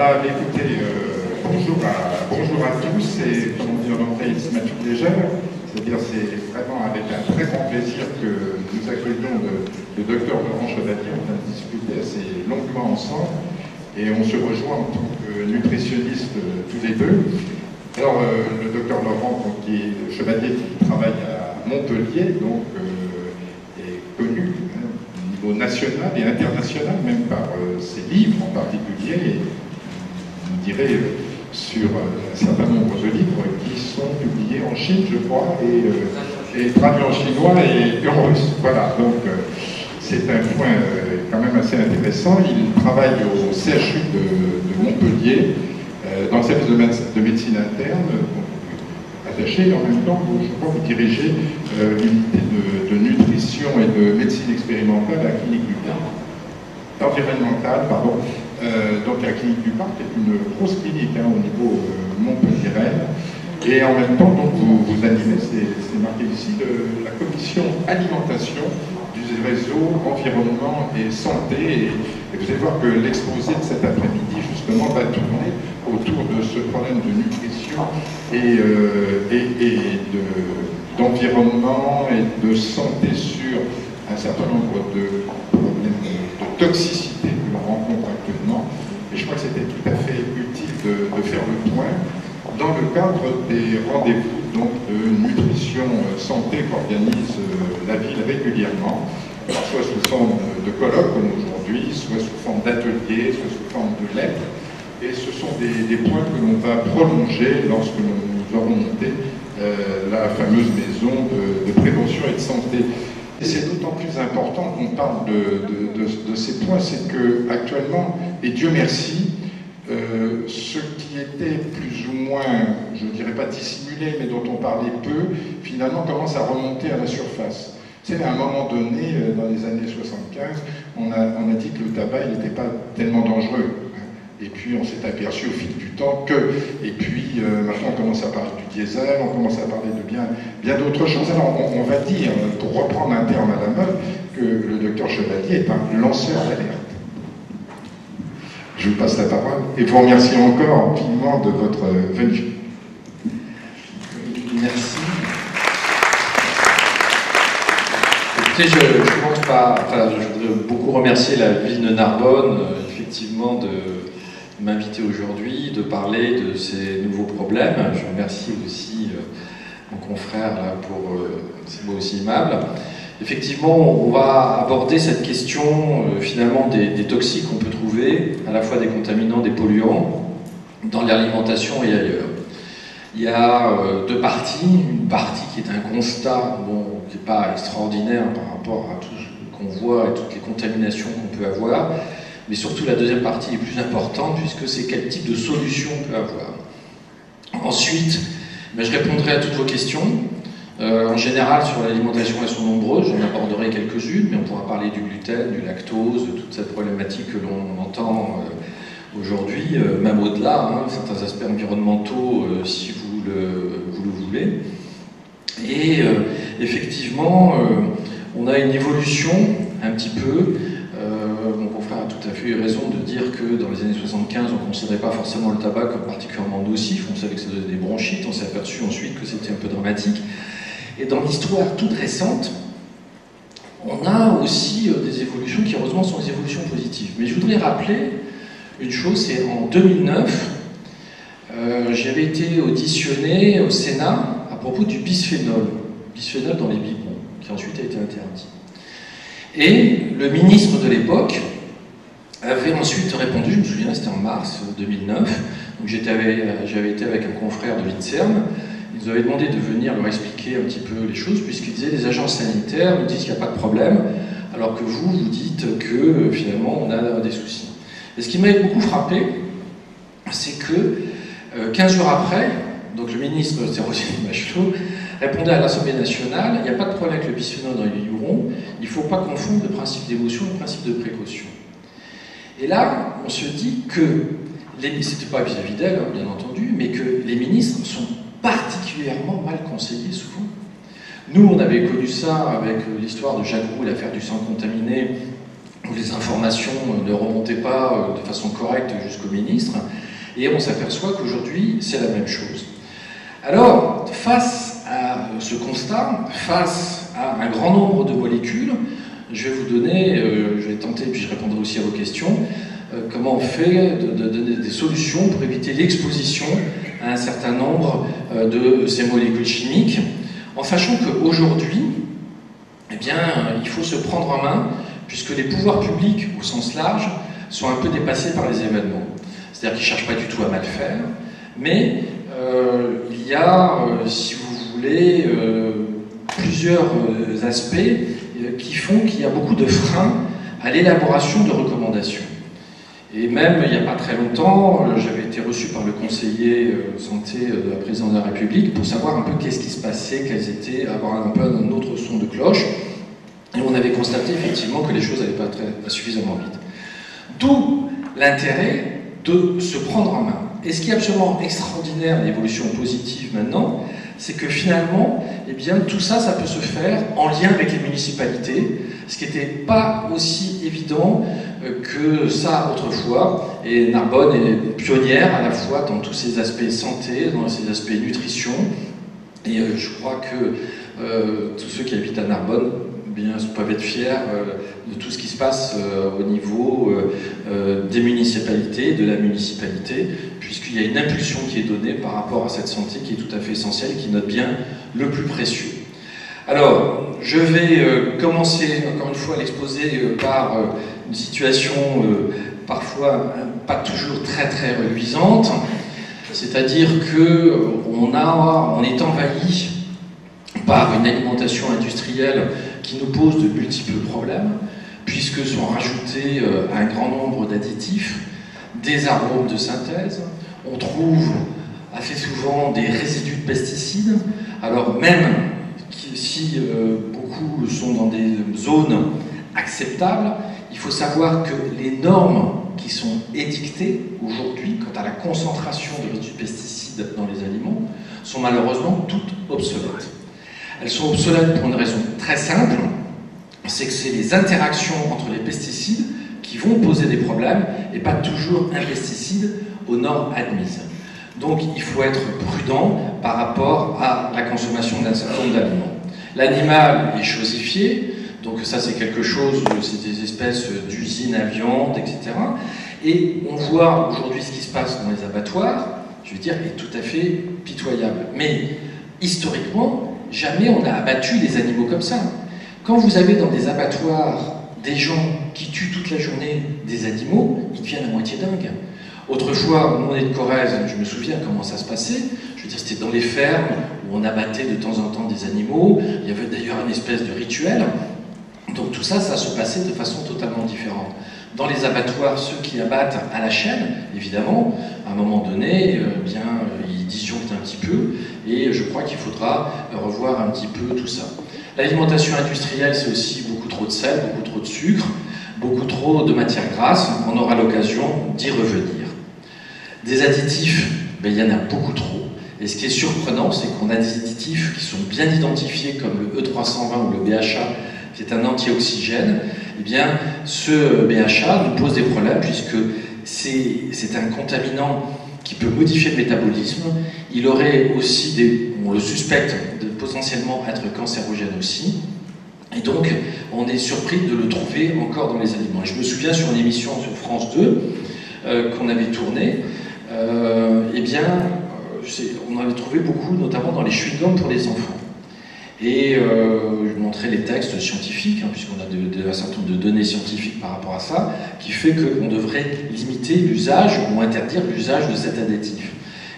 Bah, écoutez, bonjour à tous et comme on dit en anglais, it's my pleasure. C'est-à-dire c'est vraiment avec un très grand plaisir que nous accueillons le docteur Laurent Chevalier. On a discuté assez longuement ensemble et on se rejoint en tant que nutritionnistes tous les deux. Alors le docteur Laurent, donc, qui est Chevalier, qui travaille à Montpellier, donc est connu au niveau national et international, même par ses livres en particulier, et je dirais sur un certain nombre de livres qui sont publiés en Chine, je crois, et traduits en chinois et en russe. Voilà, donc c'est un point quand même assez intéressant. Il travaille au CHU de Montpellier, dans le service de médecine interne, attaché, et en même temps, je crois que vous dirigez l'unité de nutrition et de médecine expérimentale à la clinique du Parc, environnementale, pardon. Donc la clinique du Parc est une grosse clinique au niveau montpelliéraine. Et en même temps, donc, vous animez, c'est marqué ici, la commission alimentation du réseau environnement et santé. Et vous allez voir que l'exposé de cet après-midi, justement, va tourner autour de ce problème de nutrition et d'environnement et de santé sur un certain nombre de problèmes de toxicité que l'on rencontre actuellement. Et je crois que c'était tout à fait utile de faire le point dans le cadre des rendez-vous donc, de nutrition santé qu'organise la ville régulièrement, alors, soit sous forme de colloques comme aujourd'hui, soit sous forme d'ateliers, soit sous forme de lettres. Et ce sont des points que l'on va prolonger lorsque nous aurons monté la fameuse maison de prévention et de santé. Et c'est d'autant plus important qu'on parle de ces points, c'est que actuellement, et Dieu merci, ce qui était plus ou moins, je ne dirais pas dissimulé, mais dont on parlait peu, finalement commence à remonter à la surface. C'est à un moment donné, dans les années 75, on a dit que le tabac n'était pas tellement dangereux. Et puis on s'est aperçu au fil du temps que, et puis maintenant on commence à parler du diesel, on commence à parler de bien d'autres choses. Alors on va dire, pour reprendre un terme à la mode, que le docteur Chevalier est un lanceur d'alerte. Je vous passe la parole et vous remercie encore infiniment de votre venue. Merci. Écoutez, je commence par, je voudrais beaucoup remercier la ville de Narbonne, effectivement, de m'inviter aujourd'hui, de parler de ces nouveaux problèmes. Je remercie aussi mon confrère là, pour ces mots aussi aimables. Effectivement, on va aborder cette question finalement des toxiques qu'on peut trouver, à la fois des contaminants, des polluants, dans l'alimentation et ailleurs. Il y a deux parties. Une partie qui est un constat qui n'est pas extraordinaire par rapport à tout ce qu'on voit et toutes les contaminations qu'on peut avoir, mais surtout la deuxième partie est plus importante puisque c'est quel type de solution on peut avoir. Ensuite, je répondrai à toutes vos questions. En général, sur l'alimentation, elles sont nombreuses, j'en aborderai quelques-unes, mais on pourra parler du gluten, du lactose, de toute cette problématique que l'on entend aujourd'hui, même au-delà, certains aspects environnementaux, si vous le voulez. Et effectivement, on a une évolution un petit peu. Mon confrère a tout à fait eu raison de dire que dans les années 75, on ne considérait pas forcément le tabac comme particulièrement nocif. On savait que ça donnait des bronchites, on s'est aperçu ensuite que c'était un peu dramatique. Et dans l'histoire toute récente, on a aussi des évolutions qui, heureusement, sont des évolutions positives. Mais je voudrais rappeler une chose, c'est en 2009, j'avais été auditionné au Sénat à propos du bisphénol dans les biberons, qui ensuite a été interdit. Et le ministre de l'époque avait ensuite répondu, je me souviens, c'était en mars 2009, donc j'avais été avec un confrère de l'INSERM. Ils nous avaient demandé de venir leur expliquer un petit peu les choses, puisqu'ils disaient les agences sanitaires nous disent qu'il n'y a pas de problème, alors que vous dites que finalement on a des soucis. Et ce qui m'avait beaucoup frappé, c'est que 15 jours après, donc le ministre, c'est Roselyne Bachelot, répondait à l'Assemblée nationale, il n'y a pas de problème avec le bisphénol dans les biberons, il ne faut pas confondre le principe d'émotion et le principe de précaution. Et là, on se dit que, c'était pas vis-à-vis d'elle, bien entendu, mais que les ministres sont particulièrement mal conseillés souvent. Nous, on avait connu ça avec l'histoire de Jacques Roux, l'affaire du sang contaminé, où les informations ne remontait pas de façon correcte jusqu'au ministre, et on s'aperçoit qu'aujourd'hui, c'est la même chose. Alors, face à ce constat, face à un grand nombre de molécules, je vais vous donner, je vais tenter, puis je répondrai aussi à vos questions, comment on fait de donner des solutions pour éviter l'exposition à un certain nombre de ces molécules chimiques, en sachant qu'aujourd'hui, eh bien, il faut se prendre en main, puisque les pouvoirs publics, au sens large, sont un peu dépassés par les événements. C'est-à-dire qu'ils ne cherchent pas du tout à mal faire, mais il y a, si vous voulez, plusieurs aspects qui font qu'il y a beaucoup de freins à l'élaboration de recommandations. Et même, il n'y a pas très longtemps, j'avais été reçu par le conseiller santé de la présidence de la République pour savoir un peu qu'est-ce qui se passait, quels étaient, avoir un peu un autre son de cloche. Et on avait constaté effectivement que les choses n'allaient pas suffisamment vite. D'où l'intérêt de se prendre en main. Et ce qui est absolument extraordinaire, l'évolution positive maintenant, c'est que finalement, eh bien, tout ça, ça peut se faire en lien avec les municipalités, ce qui n'était pas aussi évident que ça autrefois. Et Narbonne est pionnière à la fois dans tous ces aspects santé, dans ces aspects nutrition. Et je crois que tous ceux qui habitent à Narbonne peuvent être fiers de tout ce qui se passe au niveau des municipalités, de la municipalité, puisqu'il y a une impulsion qui est donnée par rapport à cette santé qui est tout à fait essentielle, qui est notre bien le plus précieux. Alors, je vais commencer encore une fois l'exposé par une situation parfois pas toujours très très reluisante, c'est-à-dire qu'on est envahi par une alimentation industrielle qui nous pose de multiples problèmes, puisque sont rajoutés un grand nombre d'additifs, des arômes de synthèse, on trouve assez souvent des résidus de pesticides, alors même si beaucoup sont dans des zones acceptables, il faut savoir que les normes qui sont édictées aujourd'hui quant à la concentration de résidus de pesticides dans les aliments sont malheureusement toutes obsolètes. Elles sont obsolètes pour une raison très simple, c'est que c'est les interactions entre les pesticides qui vont poser des problèmes et pas toujours un pesticide aux normes admises. Donc il faut être prudent par rapport à la consommation d'un certain nombre d'aliments. L'animal est chosifié, donc ça c'est quelque chose, c'est des espèces d'usines à viande, etc. Et on voit aujourd'hui ce qui se passe dans les abattoirs, je veux dire, est tout à fait pitoyable. Mais historiquement, jamais on n'a abattu des animaux comme ça. Quand vous avez dans des abattoirs des gens qui tuent toute la journée des animaux, ils deviennent à moitié dingues. Autrefois, nous on est de Corrèze, je me souviens comment ça se passait. Je veux dire, c'était dans les fermes où on abattait de temps en temps des animaux. Il y avait d'ailleurs une espèce de rituel. Donc tout ça, ça se passait de façon totalement différente. Dans les abattoirs, ceux qui abattent à la chaîne, évidemment, à un moment donné, ils disjonctent un petit peu. Et je crois qu'il faudra revoir un petit peu tout ça. L'alimentation industrielle, c'est aussi beaucoup trop de sel, beaucoup trop de sucre, beaucoup trop de matières grasses. On aura l'occasion d'y revenir. Des additifs, il y en a beaucoup trop. Et ce qui est surprenant, c'est qu'on a des additifs qui sont bien identifiés comme le E320 ou le BHA, qui est un antioxygène. Eh bien, ce BHA nous pose des problèmes puisque c'est un contaminant qui peut modifier le métabolisme. Il aurait aussi on le suspecte de potentiellement être cancérogène aussi. Et donc, on est surpris de le trouver encore dans les aliments. Et je me souviens sur une émission sur France 2 qu'on avait tournée, on avait trouvé beaucoup, notamment dans les chewing-gums pour les enfants. Et je montrais les textes scientifiques, puisqu'on a un certain nombre de données scientifiques par rapport à ça, qui fait qu'on devrait limiter l'usage ou interdire l'usage de cet additif.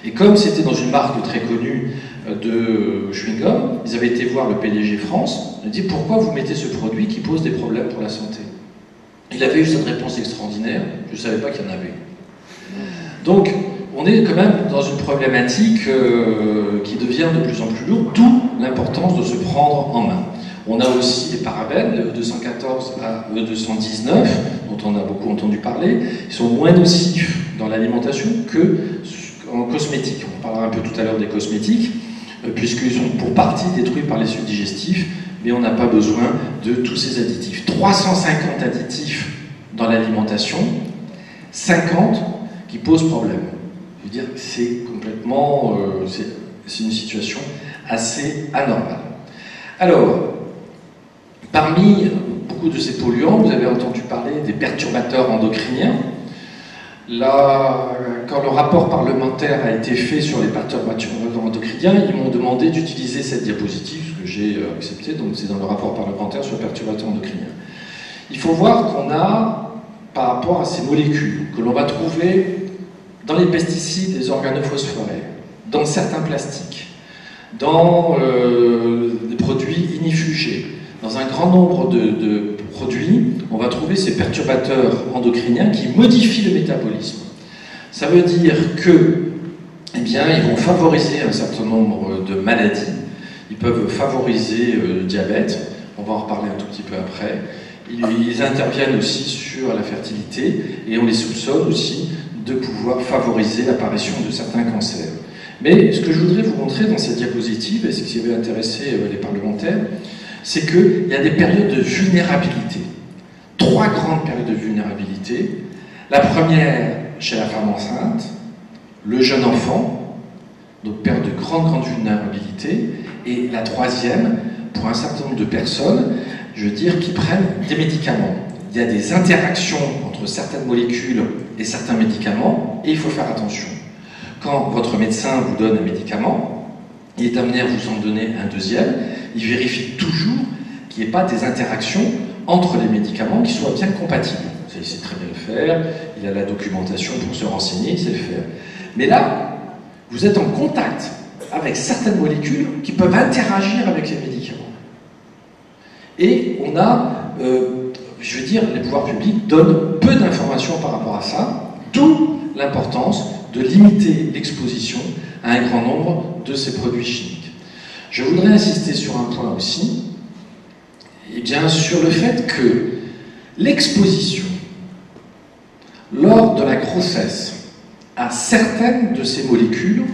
Et comme c'était dans une marque très connue de chewing-gum, ils avaient été voir le PDG France, ils ont dit « Pourquoi vous mettez ce produit qui pose des problèmes pour la santé ?» Il avait eu cette réponse extraordinaire, je ne savais pas qu'il y en avait. Donc, on est quand même dans une problématique qui devient de plus en plus lourde, d'où l'importance de se prendre en main. On a aussi les parabènes, de E214 à E219, dont on a beaucoup entendu parler. Ils sont moins nocifs dans l'alimentation qu'en cosmétiques. On parlera un peu tout à l'heure des cosmétiques, puisqu'ils sont pour partie détruits par les sucs digestifs, mais on n'a pas besoin de tous ces additifs. 350 additifs dans l'alimentation, 50 qui posent problème. Je veux dire, c'est complètement... c'est une situation assez anormale. Alors, parmi beaucoup de ces polluants, vous avez entendu parler des perturbateurs endocriniens. Là, quand le rapport parlementaire a été fait sur les perturbateurs endocriniens, ils m'ont demandé d'utiliser cette diapositive, ce que j'ai accepté, donc c'est dans le rapport parlementaire sur les perturbateurs endocriniens. Il faut voir qu'on a, par rapport à ces molécules, que l'on va trouver dans les pesticides, les organophosphorés, dans certains plastiques, dans des produits inifugés, dans un grand nombre de produits, on va trouver ces perturbateurs endocriniens qui modifient le métabolisme. Ça veut dire que, eh bien, ils vont favoriser un certain nombre de maladies. Ils peuvent favoriser le diabète. On va en reparler un tout petit peu après. Ils interviennent aussi sur la fertilité et on les soupçonne aussi de pouvoir favoriser l'apparition de certains cancers. Mais ce que je voudrais vous montrer dans cette diapositive, et ce qui avait intéressé les parlementaires, c'est qu'il y a des périodes de vulnérabilité. 3 grandes périodes de vulnérabilité. La première, chez la femme enceinte, le jeune enfant, donc période de grande vulnérabilité. Et la troisième, pour un certain nombre de personnes, je veux dire, qui prennent des médicaments. Il y a des interactions entre certaines molécules et certains médicaments, et il faut faire attention. Quand votre médecin vous donne un médicament, il est amené à vous en donner un deuxième, il vérifie toujours qu'il n'y ait pas des interactions entre les médicaments qui soient bien compatibles. Il sait très bien le faire, il a la documentation pour se renseigner, il sait le faire. Mais là, vous êtes en contact avec certaines molécules qui peuvent interagir avec les médicaments. Et on a, je veux dire, les pouvoirs publics donnent peu d'informations par rapport à ça, d'où l'importance de limiter l'exposition à un grand nombre de ces produits chimiques. Je voudrais insister sur un point aussi, et bien sur le fait que l'exposition lors de la grossesse à certaines de ces molécules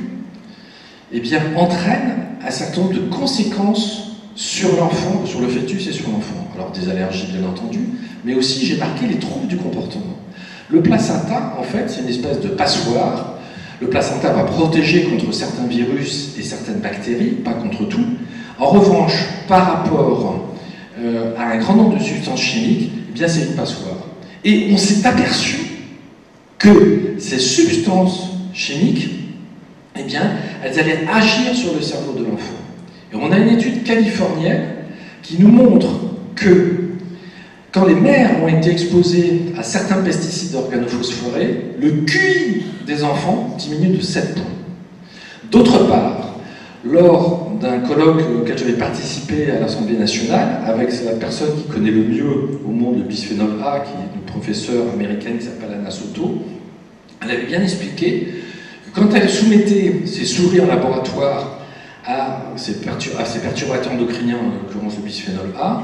eh bien, entraîne un certain nombre de conséquences sur l'enfant, sur le fœtus et sur l'enfant. Alors des allergies bien entendu, mais aussi j'ai marqué les troubles du comportement. Le placenta, en fait, c'est une espèce de passoire. Le placenta va protéger contre certains virus et certaines bactéries, pas contre tout. En revanche, par rapport à un grand nombre de substances chimiques, eh bien c'est une passoire. Et on s'est aperçu que ces substances chimiques, eh bien, elles allaient agir sur le cerveau de l'enfant. Et on a une étude californienne qui nous montre que quand les mères ont été exposées à certains pesticides organophosphorés, le QI des enfants diminue de 7 points. D'autre part, lors d'un colloque auquel j'avais participé à l'Assemblée nationale, avec la personne qui connaît le mieux au monde le bisphénol A, qui est une professeure américaine qui s'appelle Anna Soto, elle avait bien expliqué que quand elle soumettait ses souris en laboratoire à ces perturbateurs endocriniens, en l'occurrence le bisphénol A,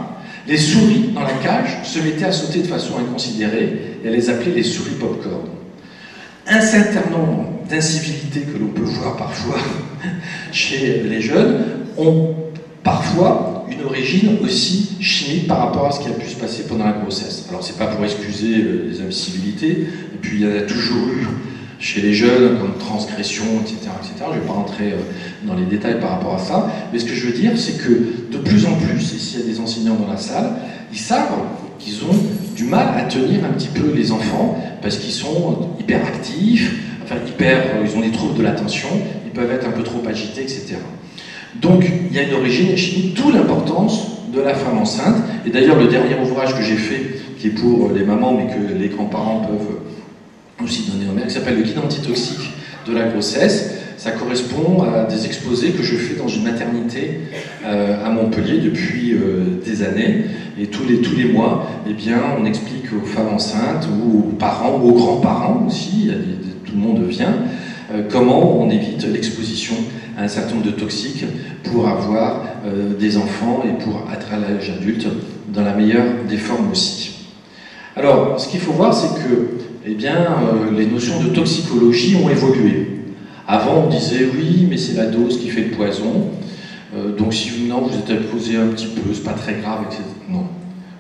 les souris dans la cage se mettaient à sauter de façon inconsidérée et elle les appelait les souris pop-corn. Un certain nombre d'incivilités que l'on peut voir parfois chez les jeunes ont parfois une origine aussi chimique par rapport à ce qui a pu se passer pendant la grossesse. Alors c'est pas pour excuser les incivilités, et puis il y en a toujours eu chez les jeunes, comme transgression, etc., etc. Je ne vais pas rentrer dans les détails par rapport à ça, mais ce que je veux dire, c'est que de plus en plus, et s'il y a des enseignants dans la salle, ils savent qu'ils ont du mal à tenir un petit peu les enfants, parce qu'ils sont hyperactifs, enfin ils ont des troubles de l'attention, ils peuvent être un peu trop agités, etc. Donc, il y a une origine chimique, d'où l'importance de la femme enceinte, et d'ailleurs le dernier ouvrage que j'ai fait, qui est pour les mamans, mais que les grands-parents peuvent aussi donné aux mères, qui s'appelle le guide antitoxique de la grossesse. Ça correspond à des exposés que je fais dans une maternité à Montpellier depuis des années. Et tous les mois, eh bien, on explique aux femmes enceintes, ou aux parents, ou aux grands-parents aussi, tout le monde vient, comment on évite l'exposition à un certain nombre de toxiques pour avoir des enfants et pour être à l'âge adulte dans la meilleure des formes aussi. Alors, ce qu'il faut voir, c'est que eh bien, les notions de toxicologie ont évolué. Avant, on disait oui, mais c'est la dose qui fait le poison. Donc, si vous êtes posé un petit peu, c'est pas très grave, etc. Non.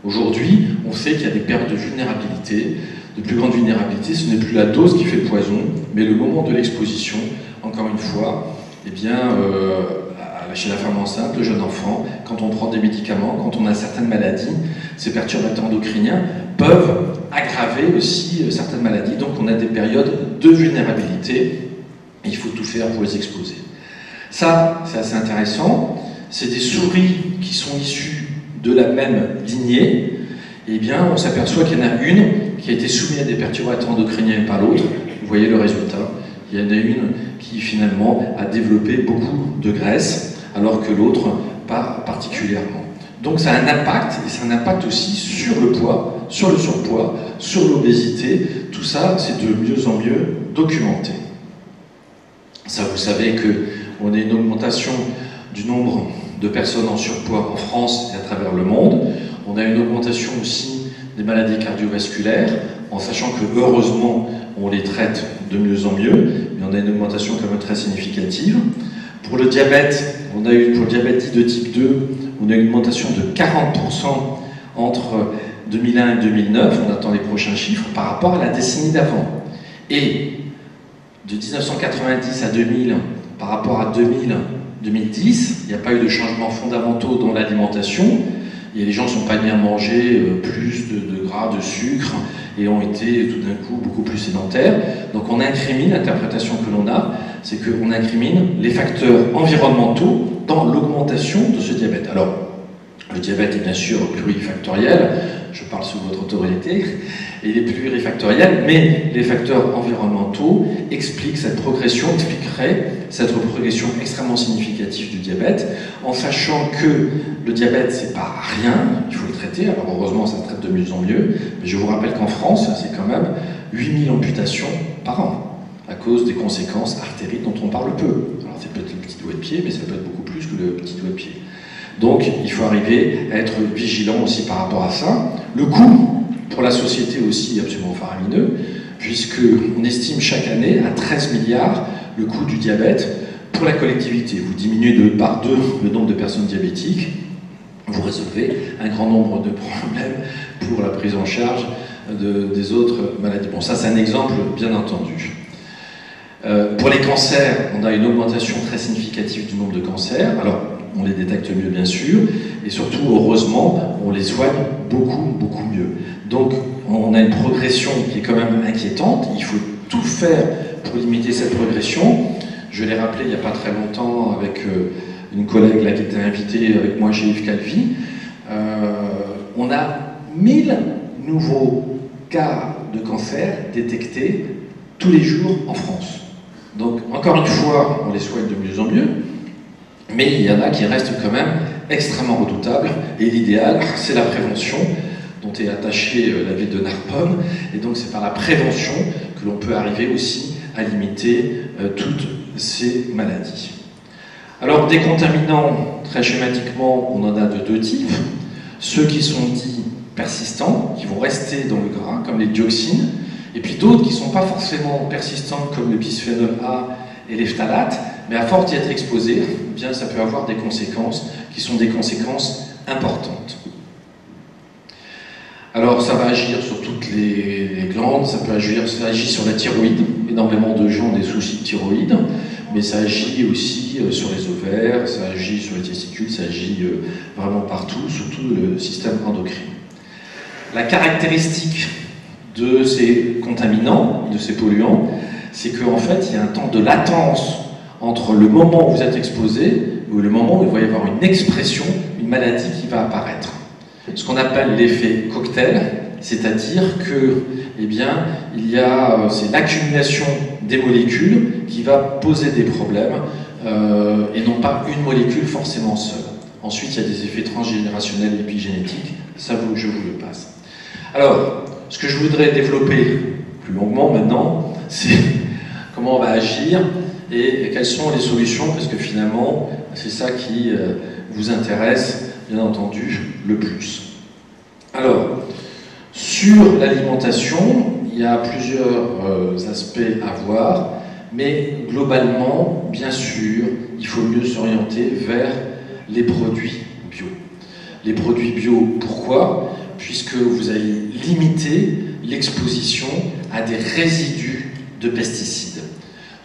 Aujourd'hui, on sait qu'il y a des périodes de vulnérabilité, de plus grande vulnérabilité. Ce n'est plus la dose qui fait le poison, mais le moment de l'exposition, encore une fois, eh bien, chez la femme enceinte, le jeune enfant, quand on prend des médicaments, quand on a certaines maladies, ces perturbateurs endocriniens peuvent aggraver aussi certaines maladies. Donc on a des périodes de vulnérabilité. Il faut tout faire pour les exposer. Ça, c'est assez intéressant. C'est des souris qui sont issues de la même lignée. Eh bien, on s'aperçoit qu'il y en a une qui a été soumise à des perturbateurs endocriniens et pas l'autre. Vous voyez le résultat. Il y en a une qui, finalement, a développé beaucoup de graisse, alors que l'autre, pas particulièrement. Donc, ça a un impact, et ça a un impact aussi sur le poids, sur le surpoids, sur l'obésité. Tout ça, c'est de mieux en mieux documenté. Ça, vous savez qu'on a une augmentation du nombre de personnes en surpoids en France et à travers le monde. On a une augmentation aussi des maladies cardiovasculaires, en sachant que, heureusement, on les traite de mieux en mieux, mais on a une augmentation quand même très significative. Pour le diabète, pour le diabète dit de type 2, on a une augmentation de 40% entre 2001 et 2009, on attend les prochains chiffres, par rapport à la décennie d'avant. Et de 1990 à 2000, par rapport à 2010, il n'y a pas eu de changements fondamentaux dans l'alimentation, et les gens ne sont pas mis à manger plus de gras, de sucre, et ont été tout d'un coup beaucoup plus sédentaires. Donc on incrimine, l'interprétation que l'on a, c'est qu'on incrimine les facteurs environnementaux dans l'augmentation de ce diabète. Alors, le diabète est bien sûr plurifactoriel, je parle sous votre autorité, et il est plurifactoriel, mais les facteurs environnementaux expliqueraient cette progression extrêmement significative du diabète, en sachant que le diabète, c'est pas rien, il faut le traiter, alors heureusement ça se traite de mieux en mieux, mais je vous rappelle qu'en France, c'est quand même 8000 amputations par an, à cause des conséquences artériques dont on parle peu. Alors c'est peut-être le petit doigt de pied, mais ça peut être beaucoup plus que le petit doigt de pied. Donc il faut arriver à être vigilant aussi par rapport à ça. Le coût pour la société aussi est absolument faramineux, puisqu'on estime chaque année à 13 milliards le coût du diabète pour la collectivité. Vous diminuez par 2 le nombre de personnes diabétiques, vous résolvez un grand nombre de problèmes pour la prise en charge des autres maladies. Bon, ça c'est un exemple bien entendu. Pour les cancers, on a une augmentation très significative du nombre de cancers. Alors, on les détecte mieux bien sûr, et surtout, heureusement, on les soigne beaucoup mieux. Donc, on a une progression qui est quand même inquiétante. Il faut tout faire pour limiter cette progression. Je l'ai rappelé il n'y a pas très longtemps avec une collègue là, qui était invitée avec moi chez Yves Calvi. On a 1000 nouveaux cas de cancer détectés tous les jours en France. Donc, encore une fois, on les soigne de mieux en mieux, mais il y en a qui restent quand même extrêmement redoutables, et l'idéal, c'est la prévention, dont est attachée la ville de Narbonne, et donc c'est par la prévention que l'on peut arriver aussi à limiter toutes ces maladies. Alors, des contaminants, très schématiquement, on en a de 2 types. Ceux qui sont dits persistants, qui vont rester dans le gras, comme les dioxines, et puis d'autres qui ne sont pas forcément persistants, comme le bisphénol A et les phtalates, mais à force d'y être exposés, eh bien, ça peut avoir des conséquences qui sont des conséquences importantes. Alors, ça va agir sur toutes les glandes, ça agit sur la thyroïde. Énormément de gens ont des soucis de thyroïde, mais ça agit aussi sur les ovaires, ça agit sur les testicules, ça agit vraiment partout, surtout le système endocrin. La caractéristique de ces contaminants, de ces polluants, c'est qu'en fait, il y a un temps de latence entre le moment où vous êtes exposé et le moment où il va y avoir une expression, une maladie qui va apparaître. Ce qu'on appelle l'effet cocktail, c'est-à-dire que, eh bien, c'est l'accumulation des molécules qui va poser des problèmes et non pas une molécule forcément seule. Ensuite, il y a des effets transgénérationnels et épigénétiques, ça je vous le passe. Alors, ce que je voudrais développer plus longuement maintenant, c'est comment on va agir et quelles sont les solutions, parce que finalement, c'est ça qui vous intéresse, bien entendu, le plus. Alors, sur l'alimentation, il y a plusieurs aspects à voir, mais globalement, bien sûr, il faut mieux s'orienter vers les produits bio. Les produits bio, pourquoi ? puisque vous allez limiter l'exposition à des résidus de pesticides.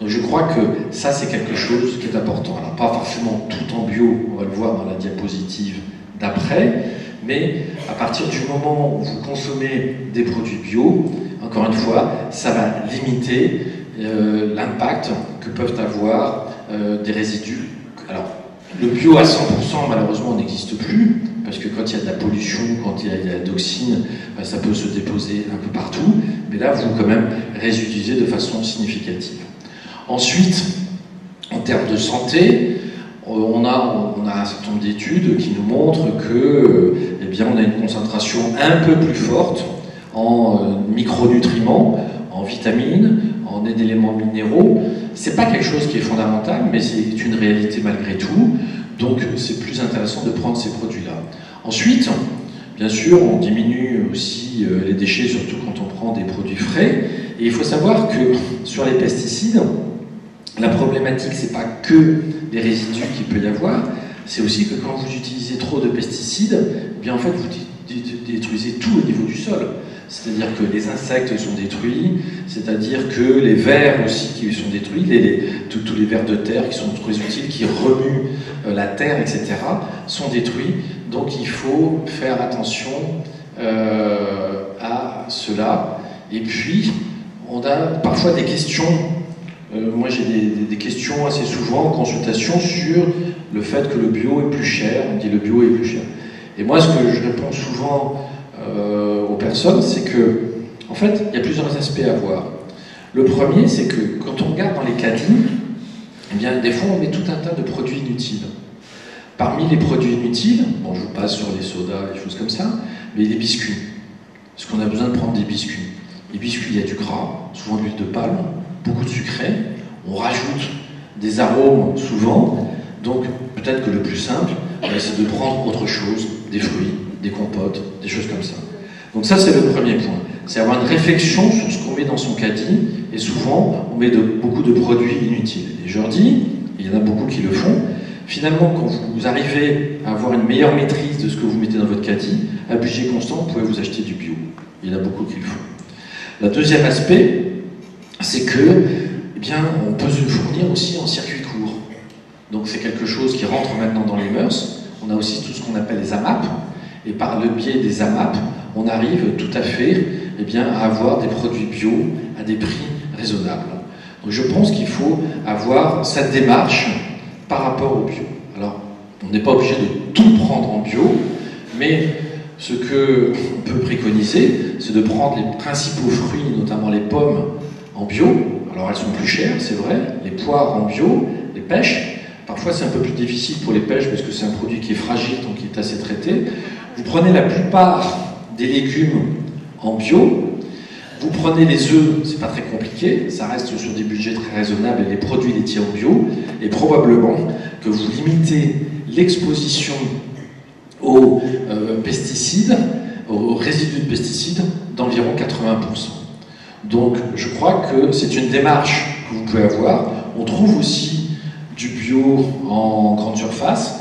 Donc je crois que ça, c'est quelque chose qui est important. Alors pas forcément tout en bio, on va le voir dans la diapositive d'après, mais à partir du moment où vous consommez des produits bio, encore une fois, ça va limiter l'impact que peuvent avoir des résidus. Alors, le bio à 100%, malheureusement, n'existe plus, parce que quand il y a de la pollution, quand il y a de la dioxine, ça peut se déposer un peu partout, mais là, vous quand même réutilisez de façon significative. Ensuite, en termes de santé, on a un certain nombre d'études qui nous montrent que, eh bien, on a une concentration un peu plus forte en micronutriments, en vitamines, en éléments minéraux. C'est pas quelque chose qui est fondamental, mais c'est une réalité malgré tout. Donc, c'est plus intéressant de prendre ces produits-là. Ensuite, bien sûr, on diminue aussi les déchets, surtout quand on prend des produits frais. Et il faut savoir que sur les pesticides, la problématique, c'est pas que les résidus qu'il peut y avoir, c'est aussi que quand vous utilisez trop de pesticides, eh bien en fait vous détruisez tout au niveau du sol. C'est-à-dire que les insectes sont détruits, c'est-à-dire que les vers aussi qui sont détruits, tous les vers de terre qui sont très utiles, qui remuent la terre, etc., sont détruits. Donc il faut faire attention à cela. Et puis, on a parfois des questions. Moi, j'ai des questions assez souvent en consultation sur le fait que le bio est plus cher. On dit le bio est plus cher. Et moi, ce que je réponds souvent aux personnes, c'est que, en fait, il y a plusieurs aspects à voir. Le premier, c'est que quand on regarde dans les caddies, eh bien, des fois, on met tout un tas de produits inutiles. Parmi les produits inutiles, bon, je vous passe sur les sodas, les choses comme ça, mais les biscuits. Parce qu'on a besoin de prendre des biscuits. Les biscuits, il y a du gras, souvent de l'huile de palme, beaucoup de sucré, on rajoute des arômes souvent, donc peut-être que le plus simple, c'est de prendre autre chose, des fruits, des compotes, des choses comme ça. Donc ça, c'est le premier point. C'est avoir une réflexion sur ce qu'on met dans son caddie, et souvent, on met beaucoup de produits inutiles. Et je leur dis, il y en a beaucoup qui le font, finalement, quand vous arrivez à avoir une meilleure maîtrise de ce que vous mettez dans votre caddie, à budget constant, vous pouvez vous acheter du bio. Il y en a beaucoup qui le font. Le deuxième aspect, c'est que, eh bien, on peut se fournir aussi en circuit court. Donc c'est quelque chose qui rentre maintenant dans les mœurs. On a aussi tout ce qu'on appelle les AMAP, et par le biais des AMAP, on arrive tout à fait, eh bien, à avoir des produits bio à des prix raisonnables. Donc je pense qu'il faut avoir cette démarche par rapport au bio. Alors, on n'est pas obligé de tout prendre en bio, mais ce qu'on peut préconiser, c'est de prendre les principaux fruits, notamment les pommes, en bio. Alors elles sont plus chères, c'est vrai, les poires en bio, les pêches. Parfois c'est un peu plus difficile pour les pêches parce que c'est un produit qui est fragile, donc qui est assez traité. Vous prenez la plupart des légumes en bio. Vous prenez les œufs, c'est pas très compliqué, ça reste sur des budgets très raisonnables et les produits laitiers en bio, et probablement que vous limitez l'exposition aux pesticides, aux résidus de pesticides, d'environ 80%. Donc je crois que c'est une démarche que vous pouvez avoir. On trouve aussi du bio en grande surface.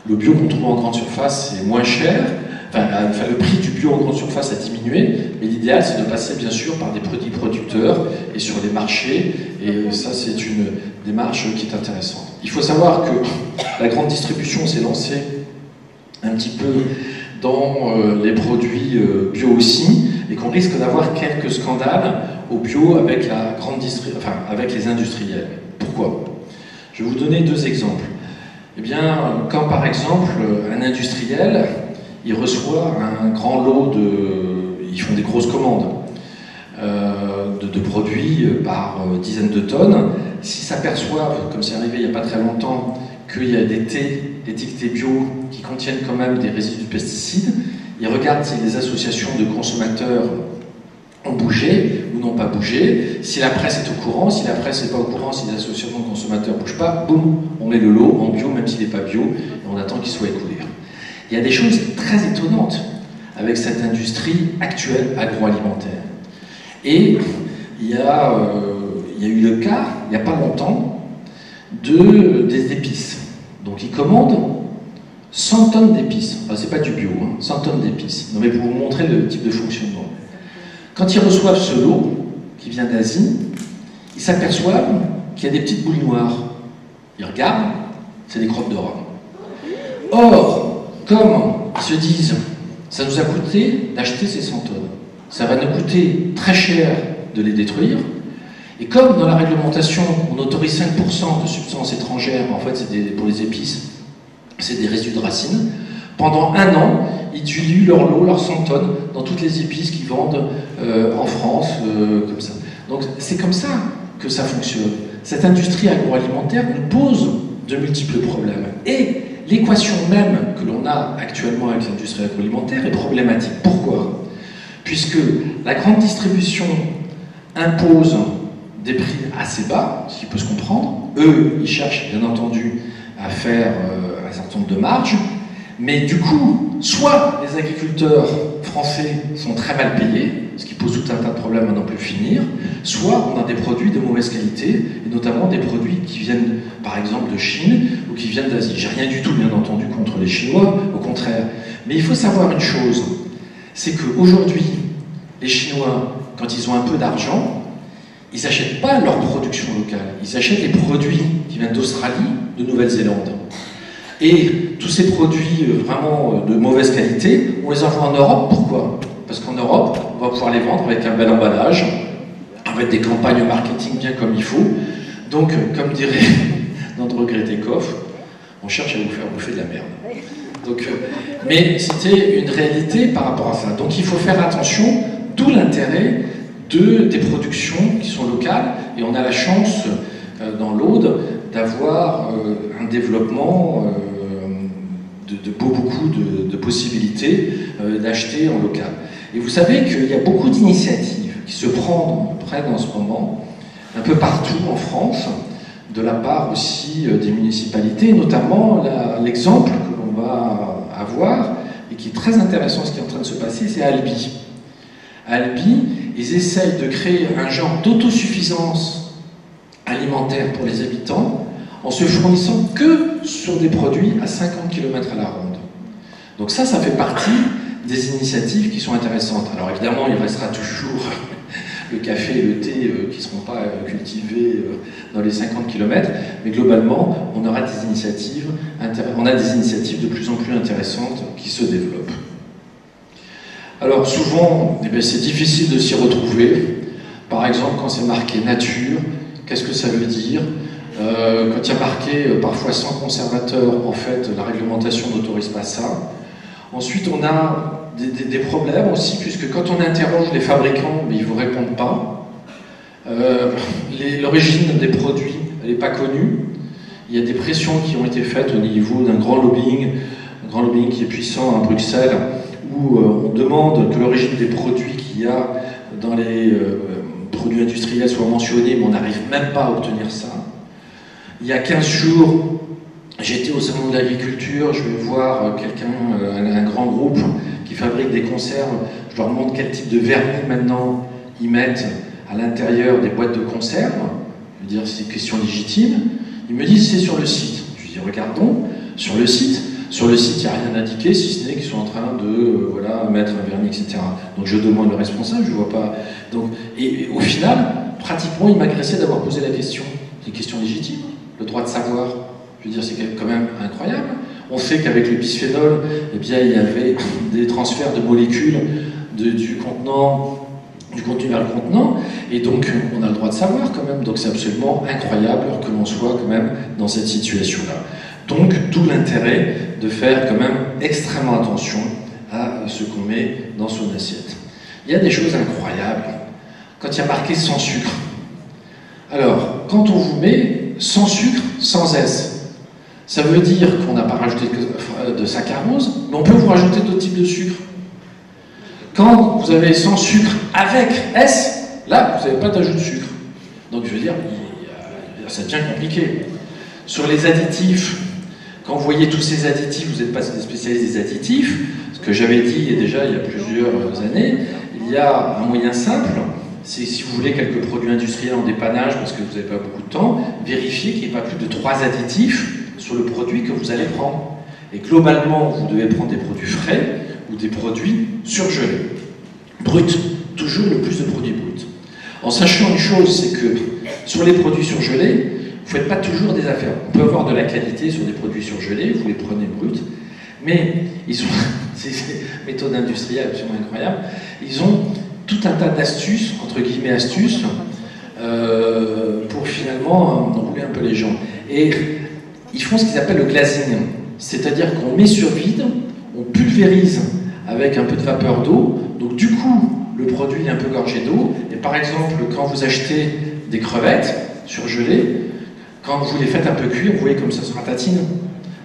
Le bio qu'on trouve en grande surface est moins cher. Enfin, le prix du bio en grande surface a diminué, mais l'idéal c'est de passer bien sûr par des produits producteurs et sur les marchés, et ça c'est une démarche qui est intéressante. Il faut savoir que la grande distribution s'est lancée un petit peu dans les produits bio aussi, et qu'on risque d'avoir quelques scandales au bio avec la grande avec les industriels. Pourquoi? Je vais vous donner deux exemples. Eh bien, quand par exemple un industriel il reçoit un grand lot ils font des grosses commandes de produits par dizaines de tonnes. S'ils s'aperçoivent, comme c'est arrivé il n'y a pas très longtemps, qu'il y a des thés étiquetés bio qui contiennent quand même des résidus de pesticides, ils regardent si les associations de consommateurs ont bougé ou n'ont pas bougé, si la presse est au courant, si la presse n'est pas au courant, si les associations de consommateurs ne bougent pas, boum, on met le lot en bio même s'il n'est pas bio et on attend qu'il soit écoulé. Il y a des choses très étonnantes avec cette industrie actuelle agroalimentaire. Et il y a eu le cas, il n'y a pas longtemps, des épices. Donc ils commandent 100 tonnes d'épices. Enfin, c'est pas du bio, hein, 100 tonnes d'épices. Non, mais pour vous montrer le type de fonctionnement. Quand ils reçoivent ce lot, qui vient d'Asie, ils s'aperçoivent qu'il y a des petites boules noires. Ils regardent, c'est des crottes de rhum. Or, comme ils se disent, ça nous a coûté d'acheter ces 100 tonnes, ça va nous coûter très cher de les détruire, et comme dans la réglementation, on autorise 5% de substances étrangères, en fait, pour les épices, c'est des résidus de racines, pendant 1 an, ils diluent leur lot, leurs 100 tonnes, dans toutes les épices qu'ils vendent en France, comme ça. Donc c'est comme ça que ça fonctionne. Cette industrie agroalimentaire nous pose de multiples problèmes. Et l'équation même que l'on a actuellement avec l'industrie agroalimentaire est problématique. Pourquoi? Puisque la grande distribution impose des prix assez bas, ce qui peut se comprendre. Eux, ils cherchent bien entendu à faire un certain nombre de marges, mais du coup, soit les agriculteurs français sont très mal payés, ce qui pose tout un tas de problèmes à n'en plus finir, soit on a des produits de mauvaise qualité, et notamment des produits qui viennent par exemple de Chine ou qui viennent d'Asie. J'ai rien du tout bien entendu contre les Chinois, au contraire. Mais il faut savoir une chose, c'est qu'aujourd'hui, les Chinois, quand ils ont un peu d'argent, ils n'achètent pas leur production locale, ils achètent les produits qui viennent d'Australie, de Nouvelle-Zélande. Et tous ces produits vraiment de mauvaise qualité, on les envoie en Europe. Pourquoi? Parce qu'en Europe, on va pouvoir les vendre avec un bel emballage, avec des campagnes marketing bien comme il faut. Donc, comme dirait notre regretté Koff, on cherche à vous faire bouffer de la merde. Donc, mais c'était une réalité par rapport à ça. Donc il faut faire attention, d'où l'intérêt des productions qui sont locales. Et on a la chance, dans l'Aude, d'avoir un développement de beaucoup de possibilités d'acheter en local. Et vous savez qu'il y a beaucoup d'initiatives qui se prennent en ce moment, un peu partout en France, de la part aussi des municipalités, notamment l'exemple que l'on va avoir, et qui est très intéressant ce qui est en train de se passer, c'est Albi. Albi, ils essayent de créer un genre d'autosuffisance alimentaire pour les habitants, en se fournissant que sur des produits à 50 km à la ronde. Donc ça fait partie des initiatives qui sont intéressantes. Alors évidemment, il restera toujours le café et le thé qui ne seront pas cultivés dans les 50 km, mais globalement, on aura des initiatives de plus en plus intéressantes qui se développent. Alors souvent, c'est difficile de s'y retrouver. Par exemple, quand c'est marqué nature, qu'est-ce que ça veut dire? Quand il y a marqué parfois sans conservateur, en fait, la réglementation n'autorise pas ça. Ensuite, on a des problèmes aussi, puisque quand on interroge les fabricants, mais ils ne vous répondent pas. L'origine des produits, elle n'est pas connue. Il y a des pressions qui ont été faites au niveau d'un grand lobbying qui est puissant à Bruxelles, où on demande que l'origine des produits qu'il y a dans les produits industriels soit mentionnée, mais on n'arrive même pas à obtenir ça. Il y a 15 jours, j'étais au salon de l'agriculture, je vais voir un grand groupe qui fabrique des conserves, je leur demande quel type de vernis maintenant ils mettent à l'intérieur des boîtes de conserve. Je veux dire, c'est une question légitime. Ils me disent c'est sur le site. Je dis regardons, sur le site, il n'y a rien indiqué, si ce n'est qu'ils sont en train de mettre un vernis, etc. Donc je demande le responsable, je ne vois pas. Donc, et au final, pratiquement, il m'agressait d'avoir posé la question. C'est une question légitime, le droit de savoir. Je veux dire, c'est quand même incroyable. On sait qu'avec le bisphénol, eh bien, il y avait des transferts de molécules du contenu vers le contenant, et donc on a le droit de savoir quand même. Donc c'est absolument incroyable que l'on soit quand même dans cette situation-là. Donc tout l'intérêt de faire quand même extrêmement attention à ce qu'on met dans son assiette. Il y a des choses incroyables. Quand il y a marqué sans sucre. Alors, quand on vous met sans sucre, sans S, ça veut dire qu'on n'a pas rajouté de saccharose, mais on peut vous rajouter d'autres types de sucre. Quand vous avez sans sucre avec S, là, vous n'avez pas d'ajout de sucre. Donc, je veux dire, ça devient compliqué. Sur les additifs, quand vous voyez tous ces additifs, vous n'êtes pas des spécialistes des additifs, ce que j'avais dit déjà il y a plusieurs années, il y a un moyen simple, c'est si vous voulez quelques produits industriels en dépannage, parce que vous n'avez pas beaucoup de temps, vérifiez qu'il n'y ait pas plus de 3 additifs sur le produit que vous allez prendre. Et globalement, vous devez prendre des produits frais ou des produits surgelés. Bruts, toujours le plus de produits bruts. En sachant une chose, c'est que sur les produits surgelés, vous ne faites pas toujours des affaires. On peut avoir de la qualité sur des produits surgelés, vous les prenez bruts, mais ils sont, c'est une méthode industrielle absolument incroyable, ils ont tout un tas d'astuces, entre guillemets astuces, pour finalement rouler un peu les gens. Et ils font ce qu'ils appellent le glazing, c'est-à-dire qu'on met sur vide, on pulvérise avec un peu de vapeur d'eau, donc du coup, le produit est un peu gorgé d'eau, et par exemple, quand vous achetez des crevettes surgelées, quand vous les faites un peu cuire, vous voyez comme ça se ratatine.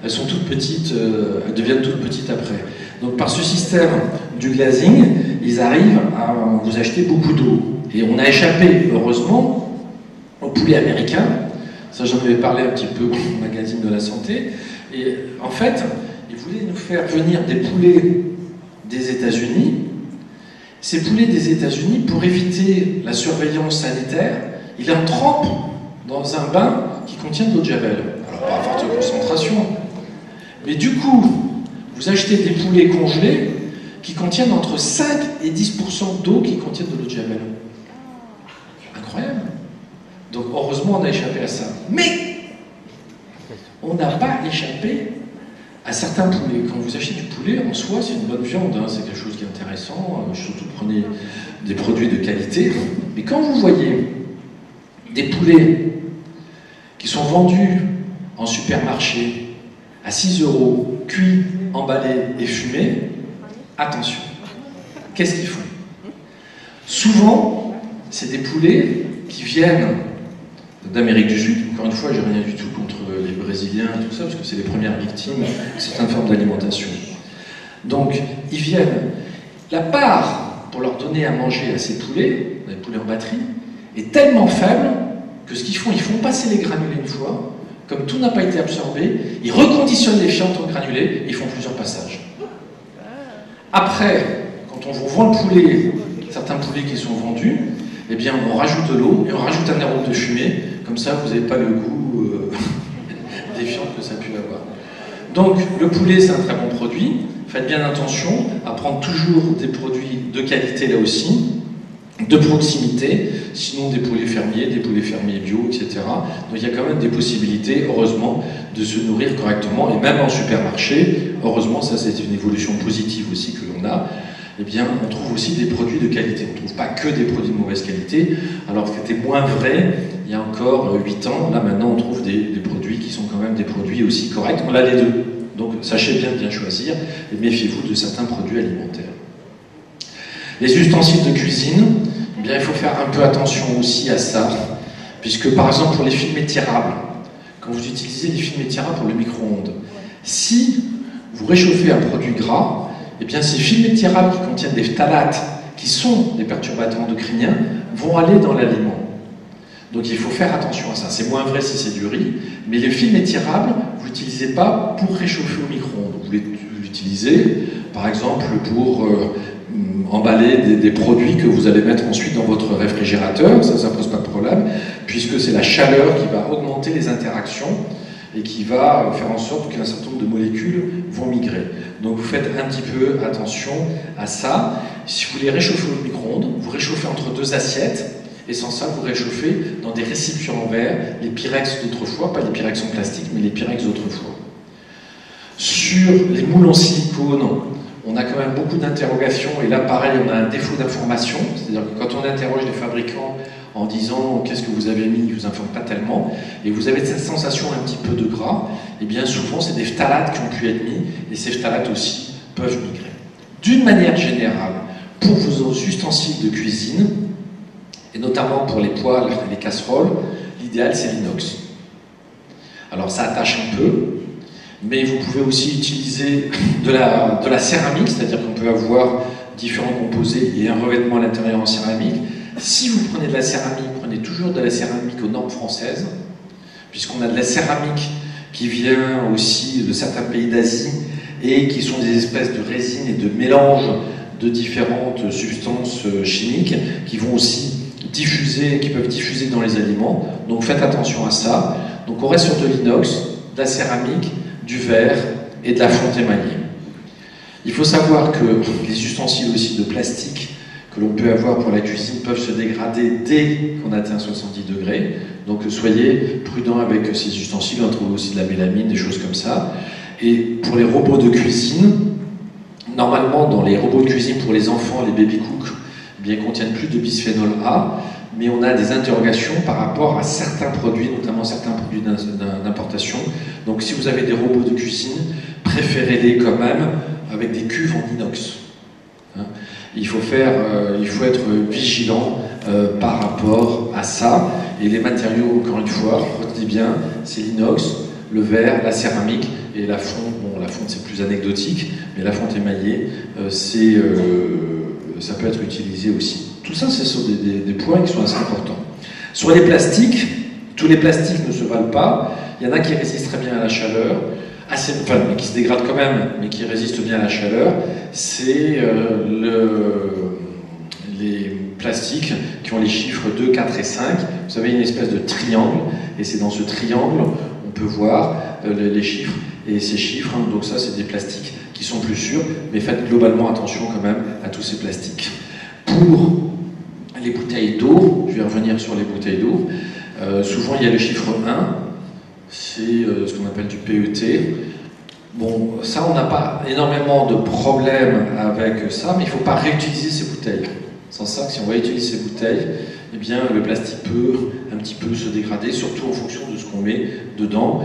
Elles sont toutes petites, elles deviennent toutes petites après. Donc par ce système du glazing, ils arrivent à vous acheter beaucoup d'eau. Et on a échappé, heureusement, au poulet américain. Ça, j'en avais parlé un petit peu au magazine de la santé. Et en fait, ils voulaient nous faire venir des poulets des États-Unis. Ces poulets des États-Unis, pour éviter la surveillance sanitaire, ils en trempent dans un bain qui contient de l'eau de javel. Alors, pas à forte concentration. Mais du coup, vous achetez des poulets congelés qui contiennent entre 5 et 10% d'eau qui contiennent de l'eau de javel. Incroyable. Donc, heureusement, on a échappé à ça. Mais, on n'a pas échappé à certains poulets. Quand vous achetez du poulet, en soi, c'est une bonne viande, hein, c'est quelque chose qui est intéressant. Surtout, prenez des produits de qualité. Mais quand vous voyez des poulets qui sont vendus en supermarché à 6 €, cuits, emballés et fumés, attention. Qu'est-ce qu'ils font? Souvent, c'est des poulets qui viennent d'Amérique du Sud. Encore une fois, j'ai rien du tout contre les Brésiliens et tout ça, parce que c'est les premières victimes de certaines formes d'alimentation. Donc, ils viennent. La part pour leur donner à manger à ces poulets, les poulets en batterie, est tellement faible que ce qu'ils font, ils font passer les granulés une fois. Comme tout n'a pas été absorbé, ils reconditionnent les fientes en granulés et ils font plusieurs passages. Après, quand on vous vend le poulet, certains poulets qui sont vendus, eh bien, on rajoute de l'eau et on rajoute un arôme de fumée. Comme ça, vous n'avez pas le goût des fientes que ça a pu avoir. Donc, le poulet, c'est un très bon produit. Faites bien attention à prendre toujours des produits de qualité là aussi, de proximité, sinon des poulets fermiers bio, etc. Donc il y a quand même des possibilités, heureusement, de se nourrir correctement, et même en supermarché, heureusement, ça c'est une évolution positive aussi que l'on a, eh bien on trouve aussi des produits de qualité. On ne trouve pas que des produits de mauvaise qualité, alors que c'était moins vrai il y a encore 8 ans. Là maintenant on trouve des produits qui sont quand même des produits aussi corrects. On a les deux. Donc sachez bien choisir, et méfiez-vous de certains produits alimentaires. Les ustensiles de cuisine, eh bien, il faut faire un peu attention aussi à ça, puisque par exemple pour les films étirables, quand vous utilisez les films étirables pour le micro-ondes, si vous réchauffez un produit gras, eh bien ces films étirables qui contiennent des phtalates, qui sont des perturbateurs endocriniens, vont aller dans l'aliment. Donc il faut faire attention à ça. C'est moins vrai si c'est du riz, mais les films étirables, vous l'utilisez pas pour réchauffer au micro-ondes. Vous l'utilisez, par exemple, pour emballer des produits que vous allez mettre ensuite dans votre réfrigérateur, ça pose pas de problème, puisque c'est la chaleur qui va augmenter les interactions et qui va faire en sorte qu'un certain nombre de molécules vont migrer. Donc vous faites un petit peu attention à ça. Si vous les réchauffez au micro-ondes, vous réchauffez entre 2 assiettes, et sans ça, vous réchauffez dans des récipients en verre, les Pyrex d'autrefois, pas les Pyrex en plastique, mais les Pyrex d'autrefois. Sur les moules en silicone, on a quand même beaucoup d'interrogations, et là pareil, on a un défaut d'information, c'est-à-dire que quand on interroge les fabricants en disant qu'est-ce que vous avez mis, ils ne vous informent pas tellement, et vous avez cette sensation un petit peu de gras, et bien souvent c'est des phtalates qui ont pu être mis, et ces phtalates aussi peuvent migrer. D'une manière générale, pour vos ustensiles de cuisine, et notamment pour les poêles et les casseroles, l'idéal c'est l'inox. Alors ça attache un peu, mais vous pouvez aussi utiliser de la céramique, c'est-à-dire qu'on peut avoir différents composés et un revêtement à l'intérieur en céramique. Si vous prenez de la céramique, prenez toujours de la céramique aux normes françaises, puisqu'on a de la céramique qui vient aussi de certains pays d'Asie et qui sont des espèces de résines et de mélanges de différentes substances chimiques qui vont aussi diffuser, qui peuvent diffuser dans les aliments. Donc faites attention à ça. Donc on reste sur de l'inox, de la céramique, du verre et de la fonte émaillée. Il faut savoir que les ustensiles aussi de plastique que l'on peut avoir pour la cuisine peuvent se dégrader dès qu'on atteint 70 degrés. Donc soyez prudents avec ces ustensiles, on trouve aussi de la mélamine, des choses comme ça. Et pour les robots de cuisine, normalement dans les robots de cuisine pour les enfants, les baby cooks, eh bien, contiennent plus de bisphénol A, mais on a des interrogations par rapport à certains produits, notamment certains produits d'importation. Donc si vous avez des robots de cuisine, préférez-les quand même avec des cuves en inox. Il faut être vigilant par rapport à ça. Et les matériaux, encore une fois, retenez bien, c'est l'inox, le verre, la céramique et la fonte. Bon, la fonte c'est plus anecdotique, mais la fonte émaillée, ça peut être utilisé aussi. Tout ça, ce sont des points qui sont assez importants. Sur les plastiques, tous les plastiques ne se valent pas. Il y en a qui résistent très bien à la chaleur, mais qui se dégradent quand même, mais qui résistent bien à la chaleur. C'est les plastiques qui ont les chiffres 2, 4 et 5. Vous savez, une espèce de triangle, et c'est dans ce triangle, on peut voir les chiffres, et ces chiffres, donc ça, c'est des plastiques qui sont plus sûrs, mais faites globalement attention quand même à tous ces plastiques. Pour les bouteilles d'eau, je vais revenir sur les bouteilles d'eau, souvent il y a le chiffre 1, c'est ce qu'on appelle du PET. Bon, ça on n'a pas énormément de problèmes avec ça, mais il ne faut pas réutiliser ces bouteilles. Sans ça, si on va utiliser ces bouteilles, eh bien le plastique peut un petit peu se dégrader, surtout en fonction de ce qu'on met dedans.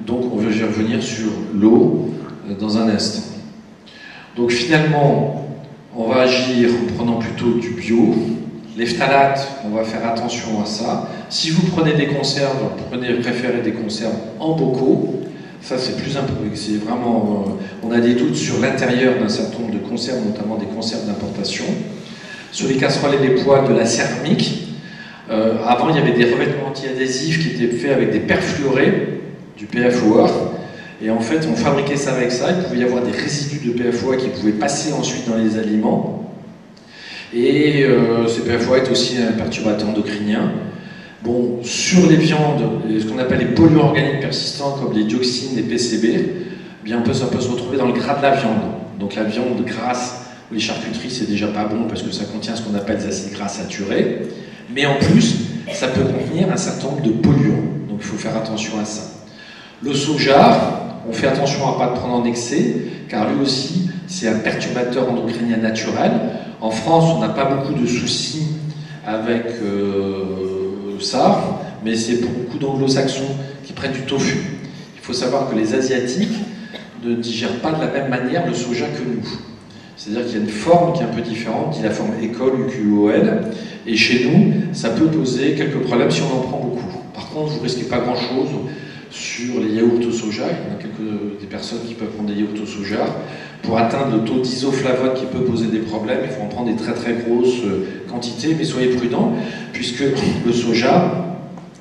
Donc on va revenir sur l'eau dans un instant. Donc finalement, on va agir en prenant plutôt du bio. Les phtalates, on va faire attention à ça. Si vous prenez des conserves, préférez des conserves en bocaux. Ça, c'est vraiment... on a des doutes sur l'intérieur d'un certain nombre de conserves, notamment des conserves d'importation. Sur les casseroles et les poêles, de la céramique. Avant, il y avait des revêtements anti-adhésifs qui étaient faits avec des perfluorés, du PFOA. Et en fait, on fabriquait ça avec ça. Il pouvait y avoir des résidus de PFOA qui pouvaient passer ensuite dans les aliments. Et ce PFOA est aussi un perturbateur endocrinien. Bon, sur les viandes, ce qu'on appelle les polluants organiques persistants, comme les dioxines, les PCB, eh bien ça peut se retrouver dans le gras de la viande. Donc la viande grasse ou les charcuteries, c'est déjà pas bon parce que ça contient ce qu'on appelle des acides gras saturés. Mais en plus, ça peut contenir un certain nombre de polluants. Donc il faut faire attention à ça. Le soja, on fait attention à ne pas le prendre en excès, car lui aussi, c'est un perturbateur endocrinien naturel. En France, on n'a pas beaucoup de soucis avec ça, mais c'est pour beaucoup d'anglo-saxons qui prennent du tofu. Il faut savoir que les Asiatiques ne digèrent pas de la même manière le soja que nous. C'est-à-dire qu'il y a une forme qui est un peu différente, qui est la forme école, UQOL, et chez nous, ça peut poser quelques problèmes si on en prend beaucoup. Par contre, vous ne risquez pas grand-chose sur les yaourts au soja. Il y a des personnes qui peuvent prendre des yaourts au soja. Pour atteindre le taux d'isoflavone qui peut poser des problèmes, il faut en prendre des très très grosses quantités, mais soyez prudents, puisque le soja,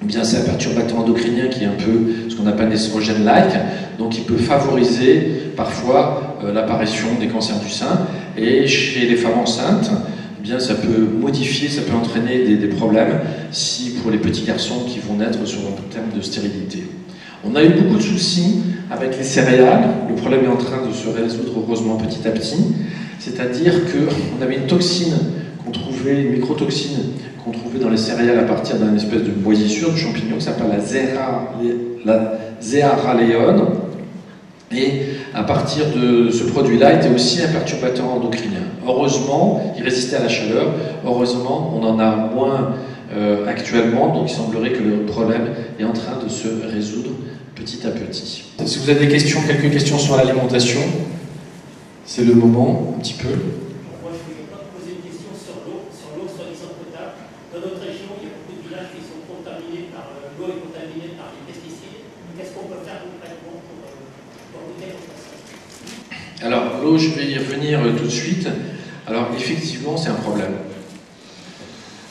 eh bien c'est un perturbateur endocrinien qui est un peu ce qu'on appelle estrogène-like, donc il peut favoriser parfois l'apparition des cancers du sein, et chez les femmes enceintes, eh bien ça peut modifier, ça peut entraîner des problèmes si pour les petits garçons qui vont naître sur un terme de stérilité. On a eu beaucoup de soucis avec les céréales. Le problème est en train de se résoudre heureusement petit à petit. C'est-à-dire qu'on avait une toxine qu'on trouvait, une microtoxine qu'on trouvait dans les céréales à partir d'une espèce de moisissure de champignon qui s'appelle la zéaraléone. Et à partir de ce produit-là, il était aussi un perturbateur endocrinien. Heureusement, il résistait à la chaleur. Heureusement, on en a moins actuellement. Donc il semblerait que le problème est en train de se résoudre petit à petit. Si vous avez des questions, quelques questions sur l'alimentation, c'est le moment, un petit peu. Moi, je voulais pas poser une question sur l'eau soi-disant potable. Dans notre région, il y a beaucoup de villages qui sont contaminés par l'eau est contaminée par les pesticides. Qu'est-ce qu'on peut faire concrètement pour lutter contre ça? Alors, l'eau, je vais y revenir tout de suite. Alors, effectivement, c'est un problème.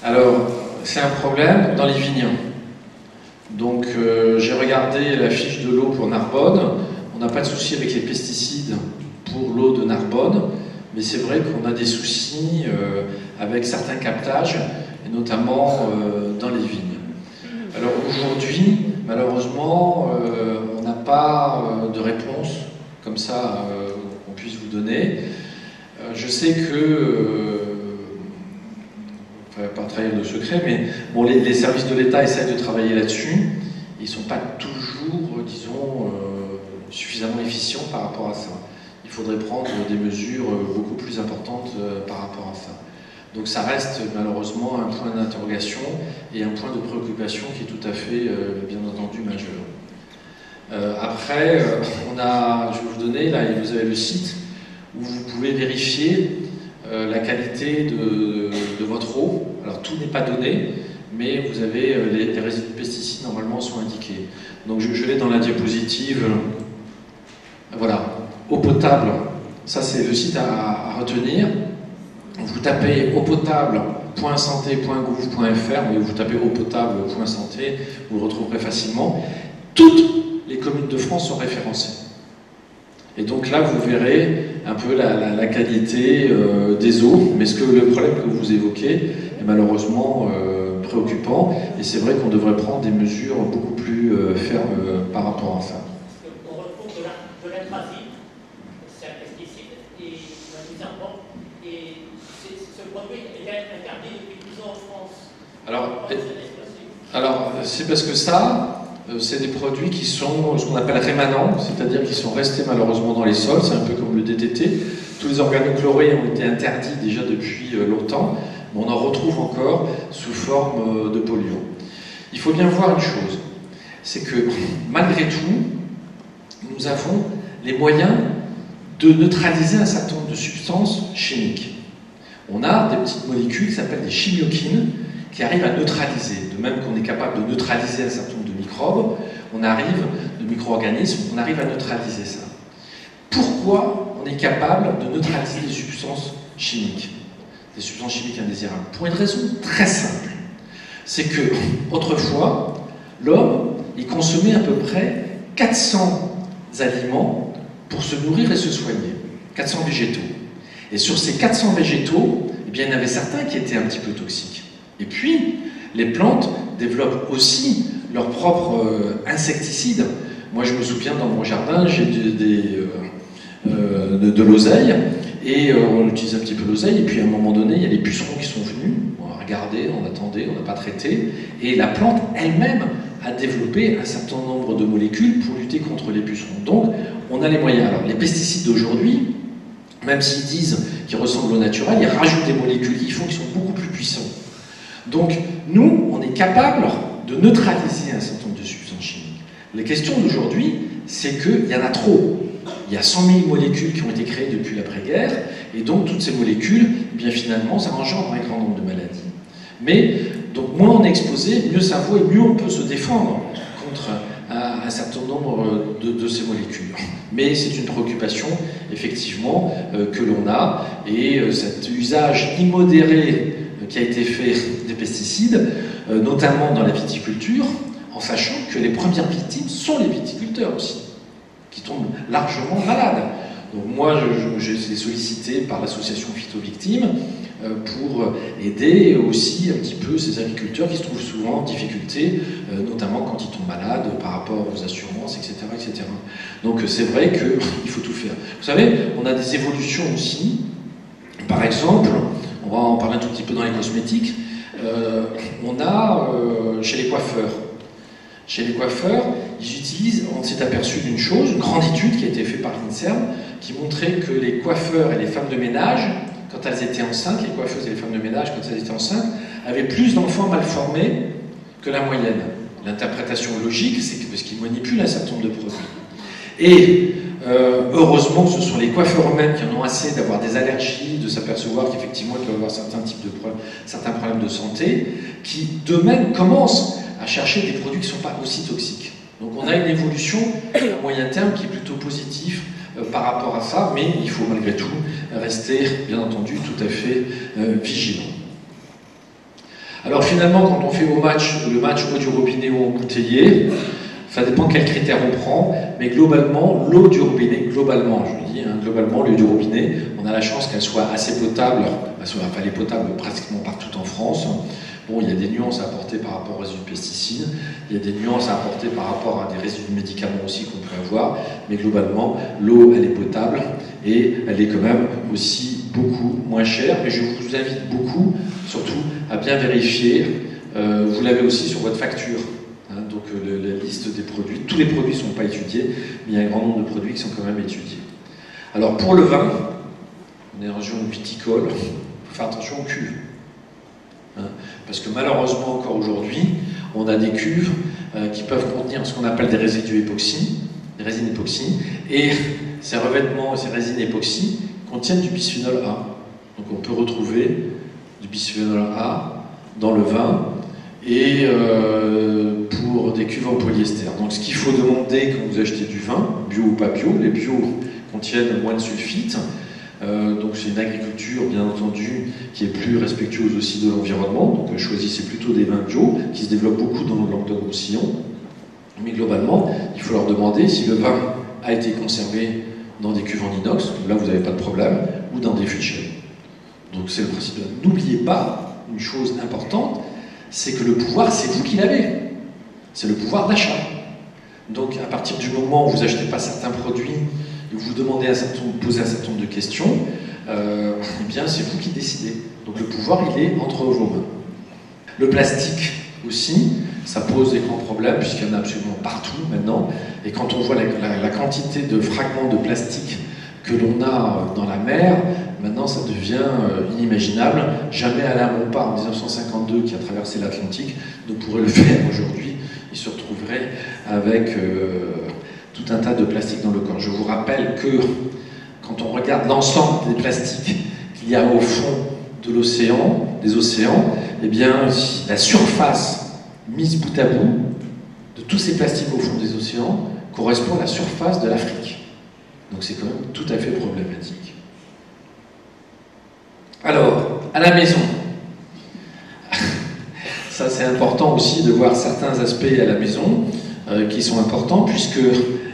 Alors, c'est un problème dans les vignes. Donc j'ai regardé la fiche de l'eau pour Narbonne. On n'a pas de souci avec les pesticides pour l'eau de Narbonne, mais c'est vrai qu'on a des soucis avec certains captages, et notamment dans les vignes. Alors aujourd'hui, malheureusement, on n'a pas de réponse comme ça qu'on puisse vous donner. Je sais que, pas trahir de secret, mais bon, les services de l'État essayent de travailler là-dessus. Ils ne sont pas toujours, disons, suffisamment efficients par rapport à ça. Il faudrait prendre des mesures beaucoup plus importantes par rapport à ça. Donc ça reste malheureusement un point d'interrogation et un point de préoccupation qui est tout à fait, bien entendu, majeur. Après, je vais vous donner, là, vous avez le site où vous pouvez vérifier la qualité de votre eau. Alors tout n'est pas donné, mais vous avez les résidus de pesticides normalement sont indiqués. Donc je l'ai dans la diapositive. Voilà, eau potable, ça c'est le site à retenir. Vous tapez eaupotable.santé.gouv.fr, mais vous tapez eaupotable.santé, vous le retrouverez facilement. Toutes les communes de France sont référencées. Et donc là, vous verrez un peu la qualité des eaux, mais le problème que vous évoquez est malheureusement préoccupant, et c'est vrai qu'on devrait prendre des mesures beaucoup plus fermes par rapport à ça. On retrouve de l'atrazine, c'est un pesticide, et un désherbant, et ce produit est interdit depuis 10 ans en France. Alors c'est parce que ça, c'est des produits qui sont ce qu'on appelle rémanents, c'est-à-dire qui sont restés malheureusement dans les sols, c'est un peu comme le DDT. Tous les organochlorés ont été interdits déjà depuis longtemps, mais on en retrouve encore sous forme de polluants. Il faut bien voir une chose, c'est que malgré tout, nous avons les moyens de neutraliser un certain nombre de substances chimiques. On a des petites molécules qui s'appellent des chimiokines qui arrivent à neutraliser. De même qu'on est capable de neutraliser un certain nombre de microbes, de micro-organismes, on arrive à neutraliser ça. Pourquoi on est capable de neutraliser des substances chimiques? Des substances chimiques indésirables? Pour une raison très simple. C'est que, autrefois, l'homme, il consommait à peu près 400 aliments pour se nourrir et se soigner. 400 végétaux. Et sur ces 400 végétaux, eh bien, il y en avait certains qui étaient un petit peu toxiques. Et puis, les plantes développent aussi leurs propres insecticides. Moi, je me souviens, dans mon jardin, j'ai de l'oseille, et on utilise un petit peu l'oseille, et puis à un moment donné, il y a les pucerons qui sont venus, on a regardé, on attendait, on n'a pas traité, et la plante elle-même a développé un certain nombre de molécules pour lutter contre les pucerons. Donc, on a les moyens. Alors, les pesticides d'aujourd'hui, même s'ils disent qu'ils ressemblent au naturel, ils rajoutent des molécules qui font qu'ils sont beaucoup plus puissants. Donc, nous, on est capable de neutraliser un certain nombre de substances chimiques. La question d'aujourd'hui, c'est qu'il y en a trop. Il y a 100 000 molécules qui ont été créées depuis l'après-guerre, et donc toutes ces molécules, eh bien finalement, ça engendre un grand nombre de maladies. Mais, donc, moins on est exposé, mieux ça vaut, et mieux on peut se défendre contre un certain nombre de ces molécules. Mais c'est une préoccupation, effectivement, que l'on a, et cet usage immodéré qui a été fait des pesticides, notamment dans la viticulture, en sachant que les premières victimes sont les viticulteurs aussi, qui tombent largement malades. Donc moi, j'ai été sollicité par l'association Phytovictimes pour aider aussi un petit peu ces agriculteurs qui se trouvent souvent en difficulté, notamment quand ils tombent malades par rapport aux assurances, etc. etc. Donc c'est vrai qu'il faut tout faire. Vous savez, on a des évolutions aussi. Par exemple, on va en parler un tout petit peu dans les cosmétiques, on a chez les coiffeurs. Chez les coiffeurs, on s'est aperçu d'une chose, une grande étude qui a été faite par l'INSERM, qui montrait que les coiffeurs et les femmes de ménage, quand elles étaient enceintes, les coiffeuses et les femmes de ménage, quand elles étaient enceintes, avaient plus d'enfants mal formés que la moyenne. L'interprétation logique, c'est que parce qu'ils manipulent un certain nombre de produits. Et heureusement, ce sont les coiffeurs eux-mêmes qui en ont assez d'avoir des allergies, de s'apercevoir qu'effectivement, ils peuvent avoir certains problèmes de santé, qui d'eux-mêmes commencent à chercher des produits qui ne sont pas aussi toxiques. Donc on a une évolution à moyen terme qui est plutôt positive par rapport à ça, mais il faut malgré tout rester, bien entendu, tout à fait vigilant. Alors finalement, quand on fait le match eau du robinet ou embouteillé, ça dépend quels critères on prend, mais globalement, l'eau du robinet, globalement, je dis, globalement, l'eau du robinet, on a la chance qu'elle soit assez potable, elle est potable pratiquement partout en France, Bon, il y a des nuances à apporter par rapport aux résidus de pesticides, il y a des nuances à apporter par rapport à des résidus de médicaments aussi qu'on peut avoir, mais globalement, l'eau, elle est potable et elle est quand même aussi beaucoup moins chère. Mais je vous invite beaucoup, surtout, à bien vérifier, vous l'avez aussi sur votre facture, hein, donc la liste des produits. Tous les produits ne sont pas étudiés, mais il y a un grand nombre de produits qui sont quand même étudiés. Alors pour le vin, on est en région viticole, il faut faire attention aux cuves. Hein, parce que malheureusement, encore aujourd'hui, on a des cuves qui peuvent contenir ce qu'on appelle des résidus époxy, des résines époxy, et ces revêtements et ces résines époxy contiennent du bisphénol A. Donc on peut retrouver du bisphénol A dans le vin et pour des cuves en polyester. Donc ce qu'il faut demander quand vous achetez du vin, bio ou pas bio, les bio contiennent moins de sulfite. Donc c'est une agriculture bien entendu qui est plus respectueuse aussi de l'environnement, donc choisissez plutôt des vins bio qui se développent beaucoup dans le Languedoc-Roussillon, mais globalement il faut leur demander si le vin a été conservé dans des cuves en inox, là vous n'avez pas de problème, ou dans des fûts de chêne. Donc c'est le principe. N'oubliez pas une chose importante, c'est que le pouvoir c'est vous qui l'avez, c'est le pouvoir d'achat. Donc à partir du moment où vous n'achetez pas certains produits, vous demandez posez un certain nombre de questions, eh bien c'est vous qui décidez. Donc le pouvoir, il est entre vos mains. Le plastique aussi, ça pose des grands problèmes, puisqu'il y en a absolument partout maintenant. Et quand on voit la quantité de fragments de plastique que l'on a dans la mer, maintenant ça devient inimaginable. Jamais Alain Bompard, en 1952, qui a traversé l'Atlantique, ne pourrait le faire aujourd'hui. Il se retrouverait avec tout un tas de plastique dans le corps. Je vous rappelle que quand on regarde l'ensemble des plastiques qu'il y a au fond de l'océan, des océans, eh bien, la surface mise bout à bout de tous ces plastiques au fond des océans correspond à la surface de l'Afrique. Donc c'est quand même tout à fait problématique. Alors, à la maison, ça c'est important aussi de voir certains aspects à la maison qui sont importants, puisque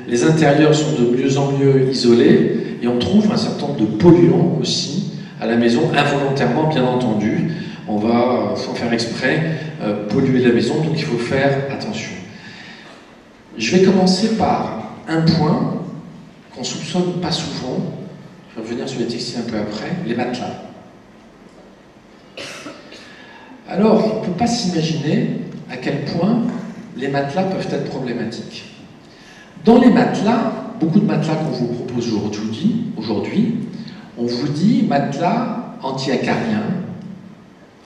les intérieurs sont de mieux en mieux isolés et on trouve un certain nombre de polluants aussi à la maison, involontairement bien entendu. On va, sans faire exprès, polluer la maison, donc il faut faire attention. Je vais commencer par un point qu'on ne soupçonne pas souvent, je vais revenir sur les textiles un peu après, les matelas. Alors, on ne peut pas s'imaginer à quel point les matelas peuvent être problématiques. Dans les matelas, beaucoup de matelas qu'on vous propose aujourd'hui, on vous dit matelas anti-acariens,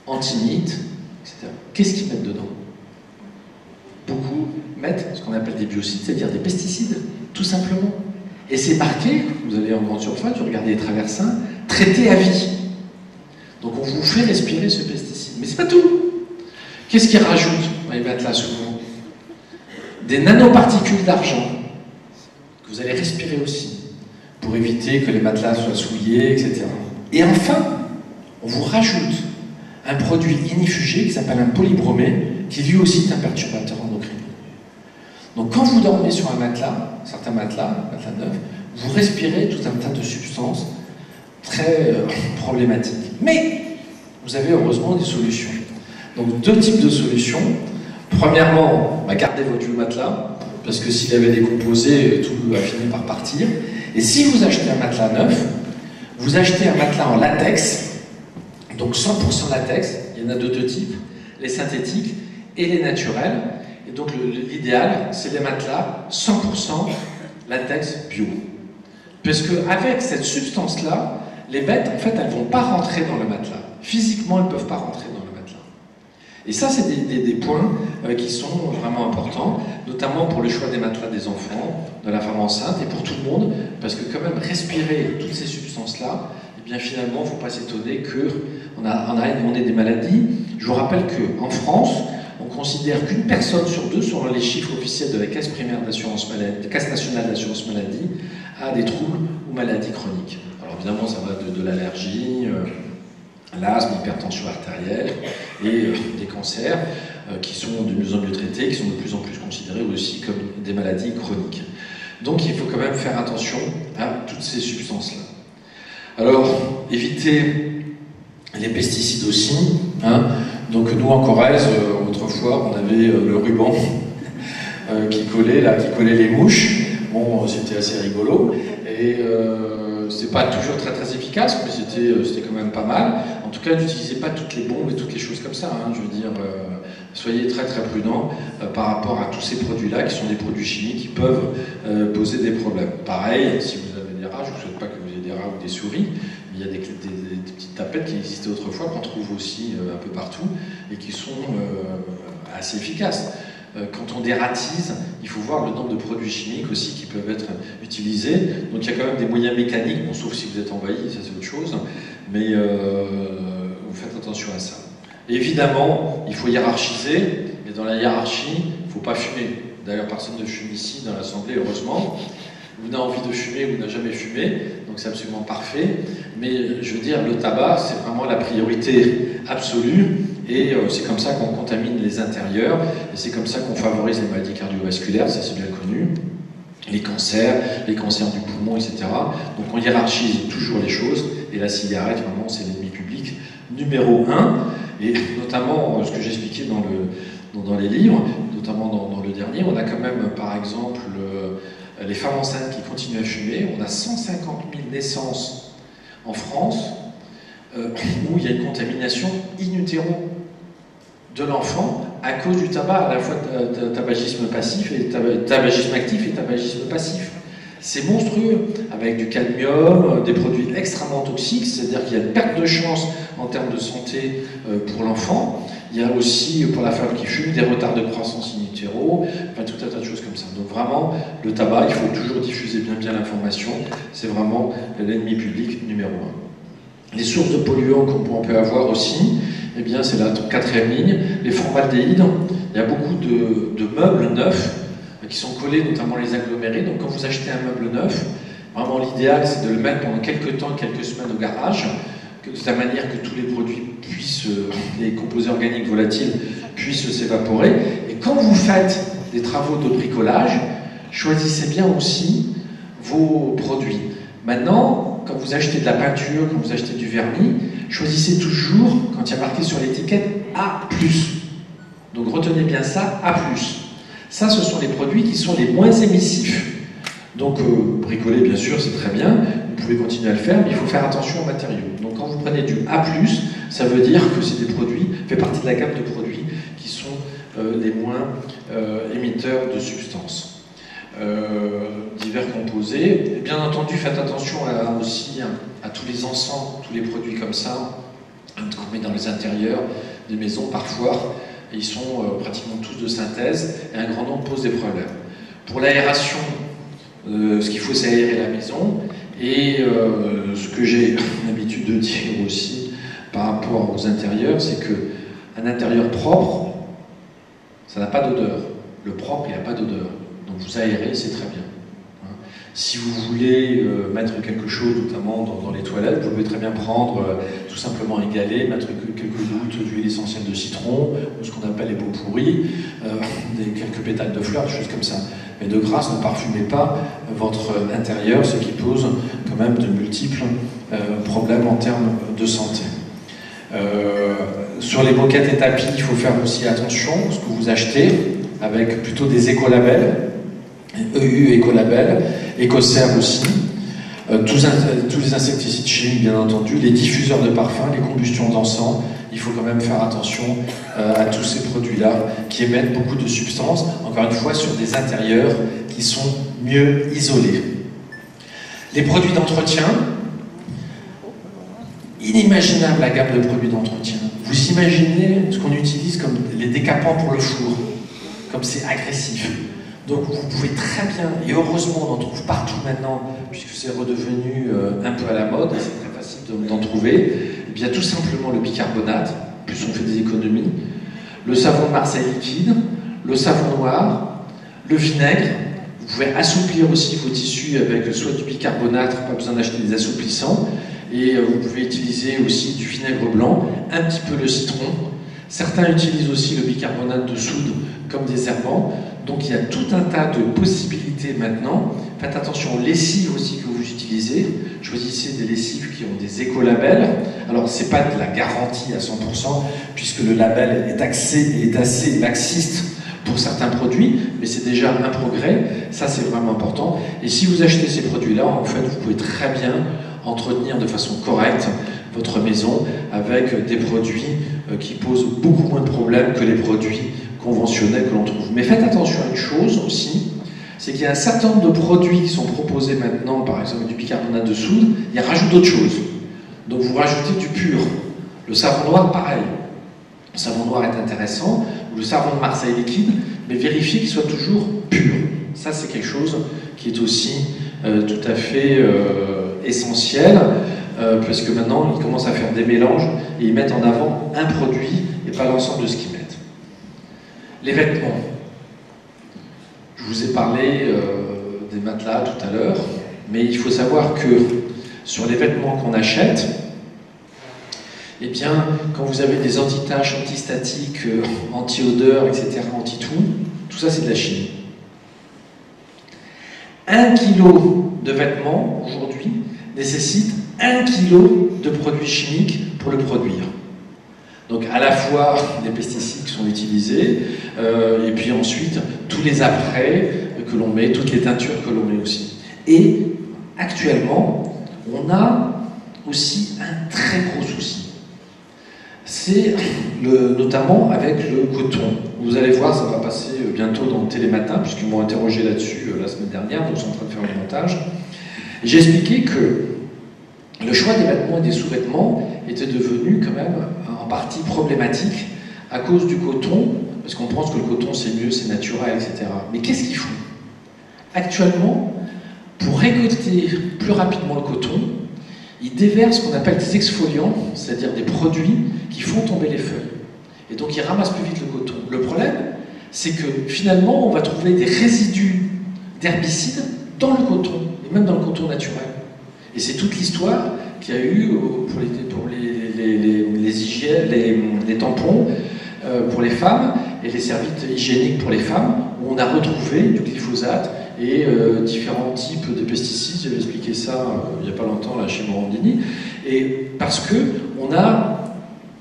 anti-nites, etc. Qu'est-ce qu'ils mettent dedans? Beaucoup mettent ce qu'on appelle des biocides, c'est-à-dire des pesticides, tout simplement. Et c'est marqué, vous allez en grande surface, vous regardez les traversins, traité à vie. Donc on vous fait respirer ce pesticide. Mais c'est pas tout. Qu'est-ce qu'ils rajoutent dans les matelas souvent? Des nanoparticules d'argent que vous allez respirer aussi, pour éviter que les matelas soient souillés, etc. Et enfin, on vous rajoute un produit inifugé qui s'appelle un polybromé, qui lui aussi est un perturbateur endocrinien. Donc quand vous dormez sur un matelas, certains matelas neufs, vous respirez tout un tas de substances très problématiques. Mais vous avez heureusement des solutions. Donc deux types de solutions. Premièrement, gardez votre vieux matelas, parce que s'il avait décomposé, tout a fini par partir. Et si vous achetez un matelas neuf, vous achetez un matelas en latex, donc 100% latex, il y en a de deux types, les synthétiques et les naturels. Et donc l'idéal, c'est les matelas 100% latex bio. Parce qu'avec cette substance-là, les bêtes, en fait, elles ne vont pas rentrer dans le matelas. Physiquement, elles ne peuvent pas rentrer dans le matelas. Et ça, c'est des points qui sont vraiment importants, notamment pour le choix des matelas des enfants, de la femme enceinte et pour tout le monde, parce que quand même respirer toutes ces substances-là, eh bien finalement, il ne faut pas s'étonner qu'on ait des maladies. Je vous rappelle qu'en France, on considère qu'une personne sur deux, selon les chiffres officiels de la Caisse primaire d'assurance maladie, Caisse nationale d'assurance maladie, a des troubles ou maladies chroniques. Alors évidemment, ça va de l'allergie, l'asthme, l'hypertension artérielle et des cancers qui sont de mieux en mieux traités, qui sont de plus en plus considérés aussi comme des maladies chroniques. Donc il faut quand même faire attention à toutes ces substances-là. Alors, évitez les pesticides aussi. Donc nous en Corrèze, autrefois, on avait le ruban qui collait les mouches. Bon, c'était assez rigolo. Et c'est pas toujours très efficace, mais c'était quand même pas mal. En tout cas, n'utilisez pas toutes les bombes et toutes les choses comme ça. Hein. Je veux dire, soyez très prudents par rapport à tous ces produits-là, qui sont des produits chimiques qui peuvent poser des problèmes. Pareil, si vous avez des rats, je ne vous souhaite pas que vous ayez des rats ou des souris, mais il y a des petites tapettes qui existaient autrefois, qu'on trouve aussi un peu partout, et qui sont assez efficaces. Quand on dératise, il faut voir le nombre de produits chimiques aussi qui peuvent être utilisés. Donc il y a quand même des moyens mécaniques, bon, sauf si vous êtes envahi, ça c'est autre chose, mais vous faites attention à ça. Et évidemment, il faut hiérarchiser, mais dans la hiérarchie, il ne faut pas fumer. D'ailleurs, personne ne fume ici dans l'Assemblée, heureusement. Vous n'avez envie de fumer, vous n'avez jamais fumé, donc c'est absolument parfait. Mais je veux dire, le tabac, c'est vraiment la priorité absolue. Et c'est comme ça qu'on contamine les intérieurs, et c'est comme ça qu'on favorise les maladies cardiovasculaires, ça c'est bien connu, les cancers du poumon, etc. Donc on hiérarchise toujours les choses, et la cigarette, vraiment, c'est l'ennemi public numéro 1, et notamment, ce que j'expliquais dans les livres, notamment dans le dernier, on a quand même, par exemple, les femmes enceintes qui continuent à fumer. On a 150 000 naissances en France, où il y a une contamination in utero de l'enfant à cause du tabac, à la fois tabagisme passif et tabagisme actif et tabagisme passif. C'est monstrueux, avec du cadmium, des produits extrêmement toxiques, c'est-à-dire qu'il y a une perte de chance en termes de santé pour l'enfant. Il y a aussi, pour la femme qui fume, des retards de croissance in utero, enfin tout un tas de choses comme ça. Donc vraiment, le tabac, il faut toujours diffuser bien l'information, c'est vraiment l'ennemi public numéro 1. Les sources de polluants qu'on peut avoir aussi, eh bien c'est la 4e ligne, les formaldéhydes. Il y a beaucoup de meubles neufs qui sont collés, notamment les agglomérés. Donc quand vous achetez un meuble neuf, vraiment l'idéal c'est de le mettre pendant quelques temps, quelques semaines au garage, de la manière que tous les produits puissent, les composés organiques volatiles puissent s'évaporer. Et quand vous faites des travaux de bricolage, choisissez bien aussi vos produits. Maintenant, quand vous achetez de la peinture, quand vous achetez du vernis, choisissez toujours, quand il y a marqué sur l'étiquette, A+. Donc retenez bien ça, A+. Ça, ce sont les produits qui sont les moins émissifs. Donc bricoler, bien sûr, c'est très bien, vous pouvez continuer à le faire, mais il faut faire attention aux matériaux. Donc quand vous prenez du A+, ça veut dire que c'est des produits, fait partie de la gamme de produits qui sont les moins émetteurs de substances. Divers composés. Et bien entendu, faites attention aussi à tous les encens, tous les produits comme ça, qu'on met dans les intérieurs des maisons parfois. Ils sont pratiquement tous de synthèse, et un grand nombre posent des problèmes. Pour l'aération, ce qu'il faut, c'est aérer la maison, et ce que j'ai l'habitude de dire aussi par rapport aux intérieurs, c'est qu'un intérieur propre, ça n'a pas d'odeur. Le propre, il n'a pas d'odeur. Donc vous aérez, c'est très bien. Si vous voulez mettre quelque chose, notamment dans les toilettes, vous pouvez très bien prendre, tout simplement égaler, mettre quelques gouttes d'huile essentielle de citron, ou ce qu'on appelle les peaux pourries, quelques pétales de fleurs, des choses comme ça. Mais de grâce, ne parfumez pas votre intérieur, ce qui pose quand même de multiples problèmes en termes de santé. Sur les moquettes et tapis, il faut faire aussi attention à ce que vous achetez, avec plutôt des écolabels, EU écolabel, écoserve aussi, tous les insecticides chimiques bien entendu, les diffuseurs de parfums, les combustions d'encens. Il faut quand même faire attention à tous ces produits-là qui émettent beaucoup de substances, encore une fois sur des intérieurs qui sont mieux isolés. Les produits d'entretien, inimaginable la gamme de produits d'entretien. Vous imaginez ce qu'on utilise comme les décapants pour le four, comme c'est agressif. Donc vous pouvez très bien, et heureusement on en trouve partout maintenant, puisque c'est redevenu un peu à la mode, et c'est très facile d'en trouver, et bien tout simplement le bicarbonate, plus on fait des économies, le savon de Marseille liquide, le savon noir, le vinaigre. Vous pouvez assouplir aussi vos tissus avec soit du bicarbonate, pas besoin d'acheter des assouplissants, et vous pouvez utiliser aussi du vinaigre blanc, un petit peu le citron, Certains utilisent aussi le bicarbonate de soude comme désherbant. Donc il y a tout un tas de possibilités maintenant. Faites attention aux lessives aussi que vous utilisez. Choisissez des lessives qui ont des écolabels. Alors ce n'est pas de la garantie à 100%, puisque le label est assez laxiste pour certains produits, mais c'est déjà un progrès. Ça, c'est vraiment important. Et si vous achetez ces produits-là, en fait, vous pouvez très bien entretenir de façon correcte votre maison avec des produits qui posent beaucoup moins de problèmes que les produits conventionnels que l'on trouve. Mais faites attention à une chose aussi, c'est qu'il y a un certain nombre de produits qui sont proposés maintenant, par exemple du bicarbonate de soude, il rajoute d'autres choses. Donc vous rajoutez du pur. Le savon noir, pareil. Le savon noir est intéressant, ou le savon de Marseille liquide, mais vérifiez qu'il soit toujours pur. Ça, c'est quelque chose qui est aussi tout à fait essentiel, parce que maintenant, ils commencent à faire des mélanges et ils mettent en avant un produit et pas l'ensemble de ce qu'ils mettent. Les vêtements. Je vous ai parlé des matelas tout à l'heure, mais il faut savoir que sur les vêtements qu'on achète, eh bien, quand vous avez des anti-taches, antistatiques, anti-odeur, etc., tout ça c'est de la chimie. 1 kilo de vêtements, aujourd'hui, nécessite 1 kilo de produits chimiques pour le produire. Donc à la fois des pesticides qui sont utilisés, et puis ensuite tous les apprêts que l'on met, toutes les teintures que l'on met aussi. Et actuellement, on a aussi un très gros souci. C'est notamment avec le coton. Vous allez voir, ça va passer bientôt dans le Télématin, puisqu'ils m'ont interrogé là-dessus la semaine dernière, donc ils sont en train de faire le montage. J'ai expliqué que le choix des vêtements et des sous-vêtements était devenu quand même en partie problématique à cause du coton, parce qu'on pense que le coton c'est mieux, c'est naturel, etc. Mais qu'est-ce qu'ils font? Actuellement, pour récolter plus rapidement le coton, ils déversent ce qu'on appelle des exfoliants, c'est-à-dire des produits qui font tomber les feuilles. Et donc ils ramassent plus vite le coton. Le problème, c'est que finalement, on va trouver des résidus d'herbicides dans le coton, et même dans le coton naturel. Et c'est toute l'histoire qu'il y a eu pour les tampons pour les femmes et les serviettes hygiéniques pour les femmes, où on a retrouvé du glyphosate et différents types de pesticides. J'avais expliqué ça il n'y a pas longtemps là, chez Morandini. Et parce qu'on a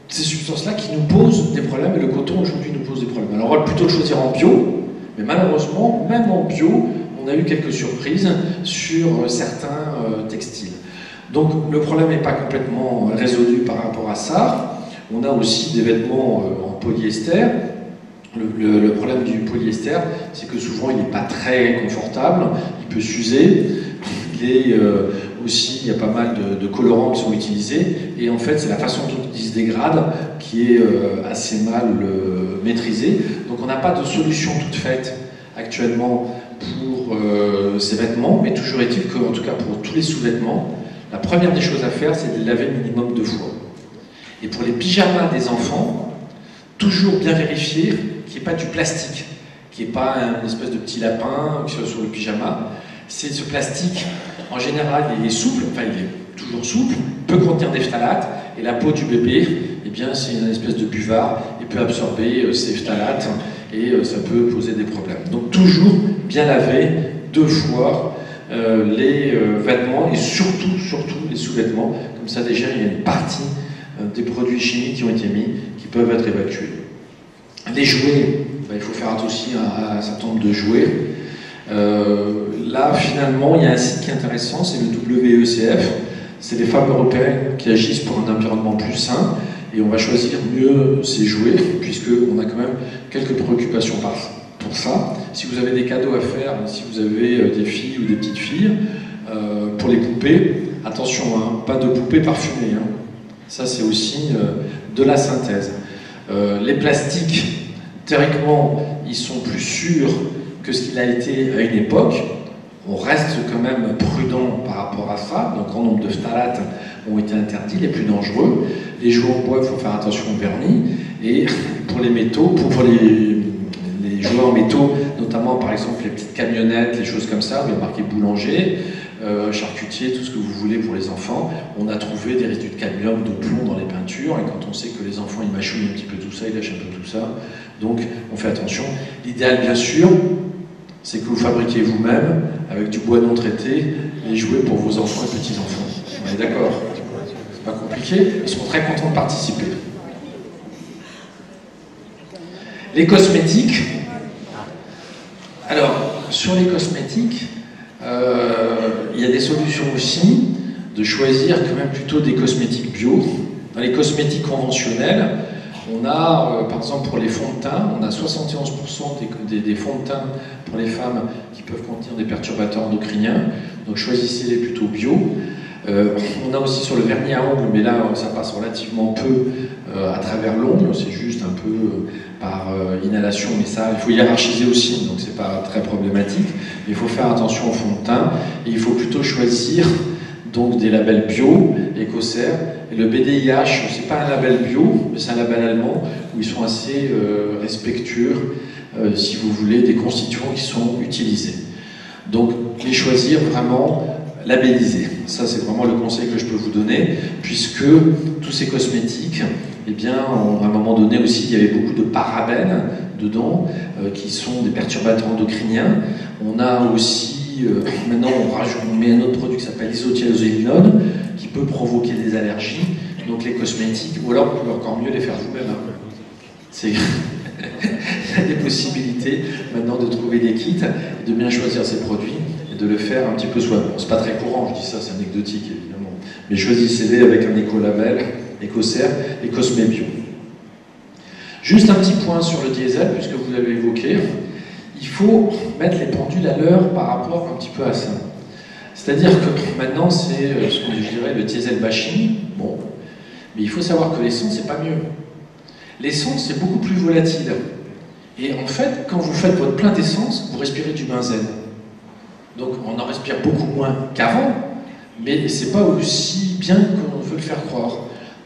ces substances-là qui nous posent des problèmes, et le coton aujourd'hui nous pose des problèmes. Alors on va plutôt le choisir en bio, mais malheureusement, même en bio, on a eu quelques surprises sur certains textiles. Donc le problème n'est pas complètement résolu par rapport à ça. On a aussi des vêtements en polyester. Le problème du polyester, c'est que souvent il n'est pas très confortable, il peut s'user, aussi il y a pas mal de colorants qui sont utilisés, et en fait c'est la façon dont il se dégrade qui est assez mal maîtrisée. Donc on n'a pas de solution toute faite actuellement pour ces vêtements, mais toujours est-il qu'en tout cas pour tous les sous-vêtements, la première des choses à faire, c'est de les laver minimum 2 fois. Et pour les pyjamas des enfants, toujours bien vérifier qu'il n'y ait pas du plastique, qu'il n'y ait pas une espèce de petit lapin sur le pyjama. C'est ce plastique, en général, il est souple, enfin il est toujours souple, peut contenir des phtalates, et la peau du bébé, eh bien c'est une espèce de buvard, et peut absorber ces phtalates, et ça peut poser des problèmes. Donc toujours bien laver 2 fois les vêtements, et surtout les sous-vêtements, comme ça déjà il y a une partie des produits chimiques qui ont été mis, qui peuvent être évacués. Les jouets, il faut faire attention à un certain nombre de jouets. Là, finalement, il y a un site qui est intéressant, c'est le WECF. C'est les femmes européennes qui agissent pour un environnement plus sain, et on va choisir mieux ces jouets, puisqu'on a quand même quelques préoccupations pour ça. Si vous avez des cadeaux à faire, si vous avez des filles ou des petites filles, pour les poupées, attention, hein, pas de poupées parfumées. Hein. Ça, c'est aussi de la synthèse. Les plastiques, théoriquement, ils sont plus sûrs que ce qu'il a été à une époque. On reste quand même prudent par rapport à ça. Donc, un grand nombre de phtalates ont été interdits, les plus dangereux. Les jouets en bois, il faut faire attention au vernis. Et pour les métaux, pour les jouets en métaux, notamment par exemple les petites camionnettes, les choses comme ça, où il y a marqué boulanger, charcutier, tout ce que vous voulez pour les enfants. On a trouvé des résidus de cadmium, de plomb dans les peintures, et quand on sait que les enfants ils mâchouillent un petit peu tout ça, ils lâchent un peu tout ça, donc on fait attention. L'idéal, bien sûr, c'est que vous fabriquiez vous-même, avec du bois non traité, les jouets pour vos enfants et petits-enfants. On est d'accord? C'est pas compliqué, ils seront très contents de participer. Les cosmétiques. Alors, sur les cosmétiques, il y a des solutions aussi de choisir quand même plutôt des cosmétiques bio. Dans les cosmétiques conventionnels, on a, par exemple pour les fonds de teint, on a 71% des fonds de teint pour les femmes qui peuvent contenir des perturbateurs endocriniens, donc choisissez-les plutôt bio. On a aussi sur le vernis à ongles, mais là ça passe relativement peu à travers l'ongle, c'est juste un peu par inhalation, mais ça il faut hiérarchiser aussi, donc c'est pas très problématique. Mais il faut faire attention au fond de teint, et il faut plutôt choisir donc des labels bio, Écossaire. Et le BDIH, c'est pas un label bio, mais c'est un label allemand où ils sont assez respectueux, si vous voulez, des constituants qui sont utilisés. Donc les choisir vraiment labellisés. Ça, c'est vraiment le conseil que je peux vous donner, puisque tous ces cosmétiques, eh bien, à un moment donné aussi, il y avait beaucoup de parabènes dedans, qui sont des perturbateurs endocriniens. On a aussi, maintenant, on met un autre produit qui s'appelle l'isothiazolidinone, qui peut provoquer des allergies. Donc les cosmétiques, ou alors vous pouvez encore mieux les faire vous-même. C'est... Il y a des possibilités maintenant de trouver des kits, de bien choisir ces produits et de le faire un petit peu soi-même. C'est pas très courant, je dis ça, c'est anecdotique évidemment. Mais choisissez-les avec un écolabel, Écossaire et Cosmé Bio. Juste un petit point sur le diesel, puisque vous l'avez évoqué. Il faut mettre les pendules à l'heure par rapport un petit peu à ça. C'est-à-dire que maintenant, c'est ce qu'on dirait le diesel bashing. Bon, mais il faut savoir que l'essence, c'est pas mieux. L'essence, c'est beaucoup plus volatile. Et en fait, quand vous faites votre plein d'essence, vous respirez du benzène. Donc, on en respire beaucoup moins qu'avant, mais c'est pas aussi bien qu'on veut le faire croire.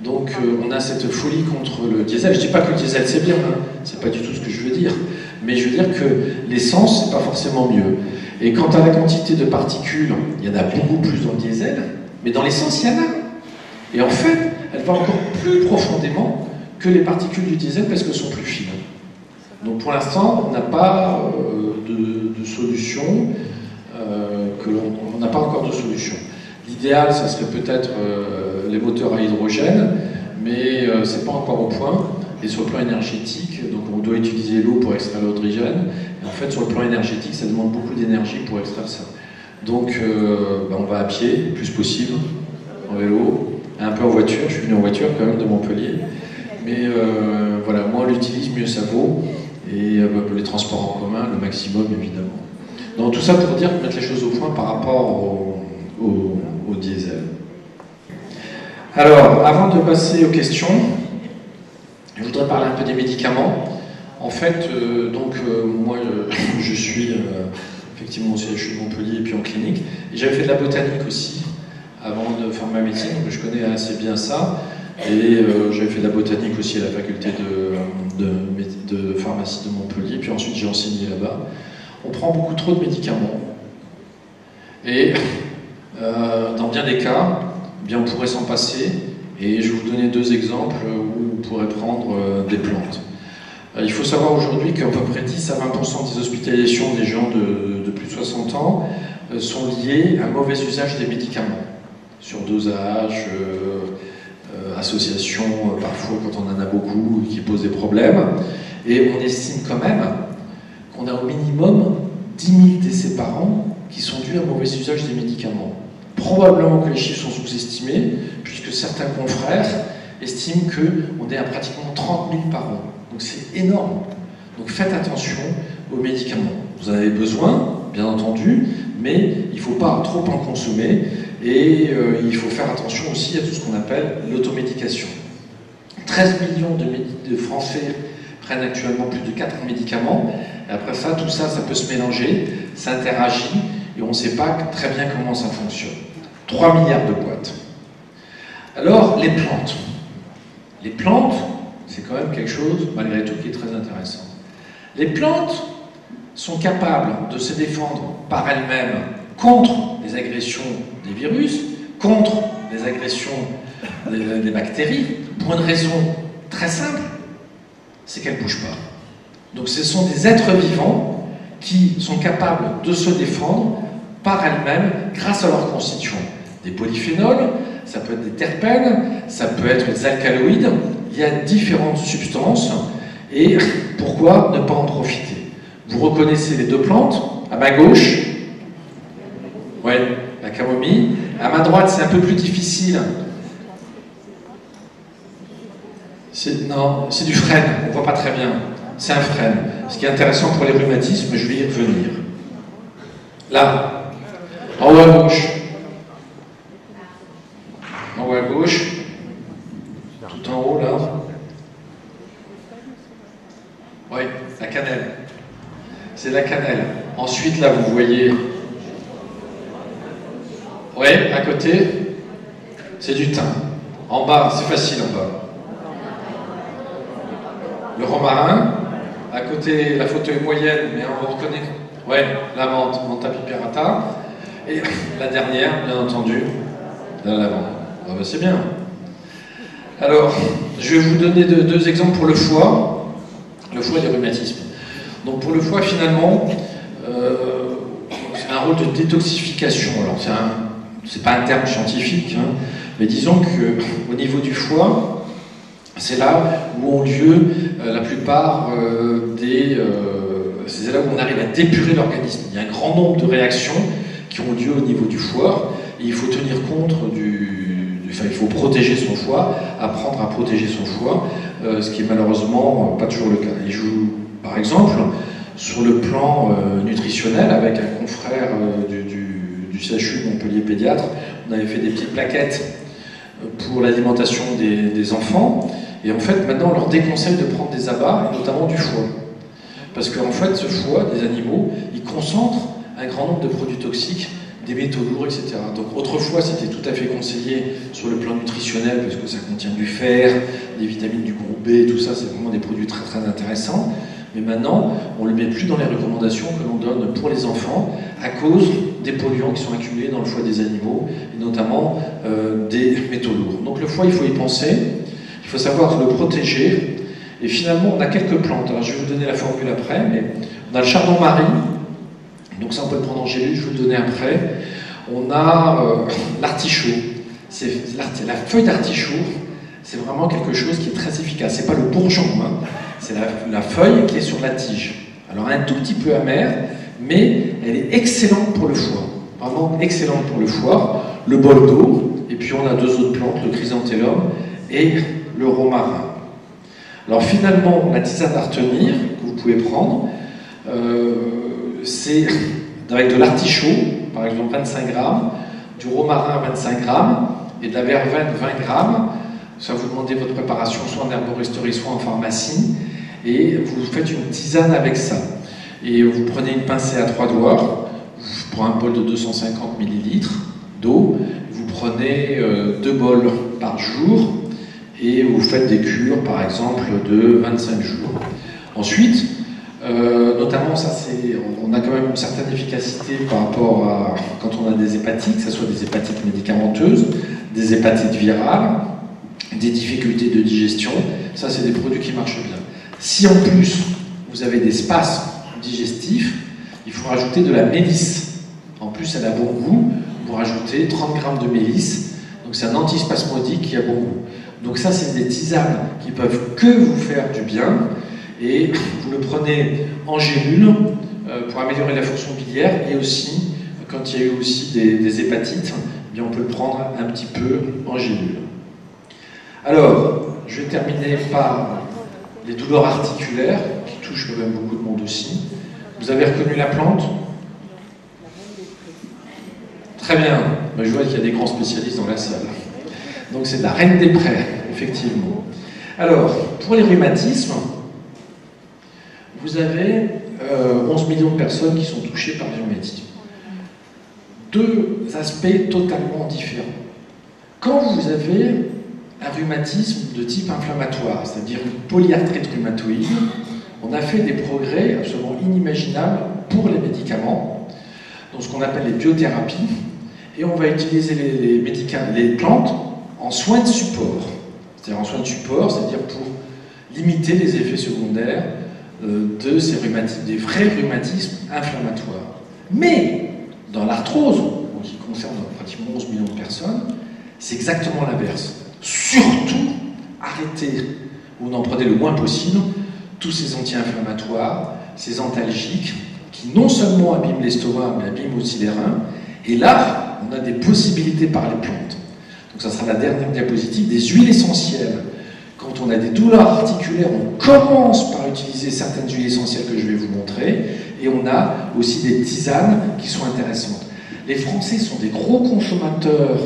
Donc, on a cette folie contre le diesel. Je dis pas que le diesel, c'est bien, hein. C'est pas du tout ce que je veux dire. Mais je veux dire que l'essence, c'est pas forcément mieux. Et quant à la quantité de particules, il y en a beaucoup plus dans le diesel, mais dans l'essence, il y en a. Et en fait, elle va encore plus profondément que les particules du diesel parce qu'elles sont plus fines. Donc pour l'instant, on n'a pas de solution, on n'a pas encore de solution. L'idéal, ça serait peut-être les moteurs à hydrogène, mais c'est pas encore au point. Et sur le plan énergétique, donc on doit utiliser l'eau pour extraire l'hydrogène. Et en fait, sur le plan énergétique, ça demande beaucoup d'énergie pour extraire ça. Donc on va à pied, le plus possible, en vélo, un peu en voiture. Je suis venu en voiture quand même de Montpellier. Mais voilà, moins on l'utilise, mieux ça vaut. Et les transports en commun, le maximum évidemment. Donc tout ça pour dire, mettre les choses au point par rapport au diesel. Alors, avant de passer aux questions, je voudrais parler un peu des médicaments. En fait, moi je suis effectivement au CHU de Montpellier et puis en clinique. Et j'avais fait de la botanique aussi avant de faire ma médecine, donc je connais assez bien ça. Et j'avais fait de la botanique aussi à la faculté de pharmacie de Montpellier, puis ensuite j'ai enseigné là-bas. On prend beaucoup trop de médicaments, et dans bien des cas, eh bien, on pourrait s'en passer, et je vais vous donner deux exemples où on pourrait prendre des plantes. Il faut savoir aujourd'hui qu'à peu près 10 à 20% des hospitalisations des gens de plus de 60 ans sont liées à un mauvais usage des médicaments, surdosage, association, parfois quand on en a beaucoup, qui posent des problèmes. Et on estime quand même qu'on a au minimum 10 000 décès par an qui sont dus à un mauvais usage des médicaments. Probablement que les chiffres sont sous-estimés, puisque certains confrères estiment qu'on est à pratiquement 30 000 par an. Donc c'est énorme. Donc faites attention aux médicaments. Vous en avez besoin, bien entendu, mais il ne faut pas trop en consommer. Et il faut faire attention aussi à tout ce qu'on appelle l'automédication. 13 millions de Français prennent actuellement plus de 4 médicaments. Et après ça, tout ça, ça peut se mélanger, ça interagit, et on ne sait pas très bien comment ça fonctionne. 3 milliards de boîtes. Alors, les plantes. Les plantes, c'est quand même quelque chose, malgré tout, qui est très intéressant. Les plantes sont capables de se défendre par elles-mêmes contre les agressions des virus, contre les agressions des bactéries, pour une raison très simple, c'est qu'elles ne bougent pas. Donc ce sont des êtres vivants qui sont capables de se défendre par elles-mêmes grâce à leurs constituants. Des polyphénols, ça peut être des terpènes, ça peut être des alcaloïdes, il y a différentes substances, et pourquoi ne pas en profiter? Vous reconnaissez les deux plantes, à ma gauche, ouais, la camomille, à ma droite c'est un peu plus difficile, non, c'est du frêne, on ne voit pas très bien, c'est un frêne, ce qui est intéressant pour les rhumatismes, je vais y revenir. Là, en haut à gauche, en haut à gauche, tout en haut là. Oui, la cannelle. C'est la cannelle. Ensuite là, vous voyez. Oui, à côté, c'est du thym. En bas, c'est facile en bas. Le romarin. À côté, la photo est moyenne, mais on reconnaît. Oui, la menthe, Mentha piperata. Et la dernière, bien entendu, la lavande. Ah ben c'est bien. Alors, je vais vous donner deux exemples pour le foie et les rhumatismes. Donc pour le foie, finalement, c'est un rôle de détoxification. Alors c'est pas un terme scientifique, hein, mais disons qu'au niveau du foie, c'est là où ont lieu la plupart c'est là où on arrive à dépurer l'organisme. Il y a un grand nombre de réactions qui ont lieu au niveau du foie, et il faut tenir compte il faut protéger son foie, apprendre à protéger son foie, ce qui est malheureusement pas toujours le cas. Et par exemple, sur le plan nutritionnel, avec un confrère du CHU Montpellier pédiatre, on avait fait des petites plaquettes pour l'alimentation des enfants, et en fait maintenant on leur déconseille de prendre des abats, et notamment du foie. Parce qu'en fait ce foie des animaux, il concentre un grand nombre de produits toxiques, des métaux lourds, etc. Donc autrefois c'était tout à fait conseillé sur le plan nutritionnel parce que ça contient du fer, des vitamines du groupe B, tout ça c'est vraiment des produits très très intéressants. Mais maintenant on ne le met plus dans les recommandations que l'on donne pour les enfants à cause des polluants qui sont accumulés dans le foie des animaux et notamment des métaux lourds. Donc le foie il faut y penser, il faut savoir le protéger et finalement on a quelques plantes. Alors je vais vous donner la formule après, mais on a le chardon-marie. Donc ça on peut le prendre en gélule, je vais vous le donner après. On a l'artichaut. La feuille d'artichaut, c'est vraiment quelque chose qui est très efficace. C'est pas le bourgeon, hein. C'est la feuille qui est sur la tige. Alors un tout petit peu amère, mais elle est excellente pour le foie. Vraiment excellente pour le foie. Le bol d'eau, et puis on a deux autres plantes, le chrysanthellum et le romarin. Alors finalement, la tisane à retenir que vous pouvez prendre, c'est avec de l'artichaut, par exemple 25 grammes, du romarin 25 grammes et de la verveine 20 grammes. Ça vous demandez votre préparation soit en herboristerie, soit en pharmacie, et vous faites une tisane avec ça. Et vous prenez une pincée à 3 doigts, pour un bol de 250 ml d'eau, vous prenez 2 bols par jour, et vous faites des cures, par exemple, de 25 jours. Ensuite, notamment, on a quand même une certaine efficacité par rapport à quand on a des hépatites, que ce soit des hépatites médicamenteuses, des hépatites virales, des difficultés de digestion. Ça, c'est des produits qui marchent bien. Si en plus, vous avez des spasmes digestifs, il faut rajouter de la mélisse. En plus, elle a bon goût. Vous rajoutez 30 grammes de mélisse. Donc, c'est un antispasmodique qui a bon goût. Donc, ça, c'est des tisanes qui peuvent que vous faire du bien. Et vous le prenez en gélule pour améliorer la fonction biliaire, et aussi, quand il y a eu aussi des hépatites, eh bien on peut le prendre un petit peu en gélule. Alors, je vais terminer par les douleurs articulaires, qui touchent quand même beaucoup de monde aussi. Vous avez reconnu la plante? Très bien, je vois qu'il y a des grands spécialistes dans la salle. Donc c'est de la reine des prés, effectivement. Alors, pour les rhumatismes, vous avez 11 millions de personnes qui sont touchées par le rhumatisme. Deux aspects totalement différents. Quand vous avez un rhumatisme de type inflammatoire, c'est-à-dire une polyarthrite rhumatoïde, on a fait des progrès absolument inimaginables pour les médicaments. Donc ce qu'on appelle les biothérapies, et on va utiliser les plantes en soins de support. C'est-à-dire en soins de support, c'est-à-dire pour limiter les effets secondaires de ces rhumatismes, des vrais rhumatismes inflammatoires. Mais dans l'arthrose, qui concerne pratiquement 11 millions de personnes, c'est exactement l'inverse. Surtout, arrêtez, ou n'en prenez le moins possible, tous ces anti-inflammatoires, ces antalgiques, qui non seulement abîment l'estomac, mais abîment aussi les reins. Et là, on a des possibilités par les plantes. Donc ça sera la dernière diapositive, des huiles essentielles. Quand on a des douleurs articulaires, on commence par utiliser certaines huiles essentielles que je vais vous montrer, et on a aussi des tisanes qui sont intéressantes. Les Français sont des gros consommateurs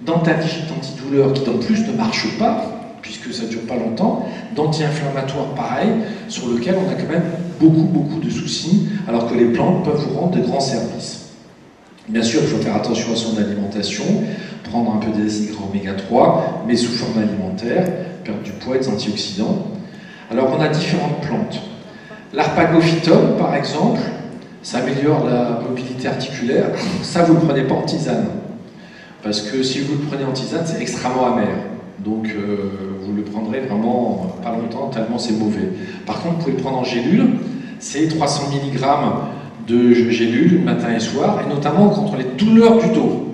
d'antalgiques, d'antidouleurs qui en plus ne marchent pas, puisque ça ne dure pas longtemps, d'anti-inflammatoires pareil, sur lequel on a quand même beaucoup de soucis, alors que les plantes peuvent vous rendre de grands services. Bien sûr, il faut faire attention à son alimentation, prendre un peu des acides gras oméga 3, mais sous forme alimentaire, perdre du poids et des antioxydants. Alors on a différentes plantes. L'arpagophytum, par exemple, ça améliore la mobilité articulaire. Ça, vous ne le prenez pas en tisane. Parce que si vous le prenez en tisane, c'est extrêmement amer. Donc vous le prendrez vraiment pas longtemps, tellement c'est mauvais. Par contre, vous pouvez le prendre en gélule. C'est 300 mg de gélule, matin et soir, et notamment contre les douleurs du dos.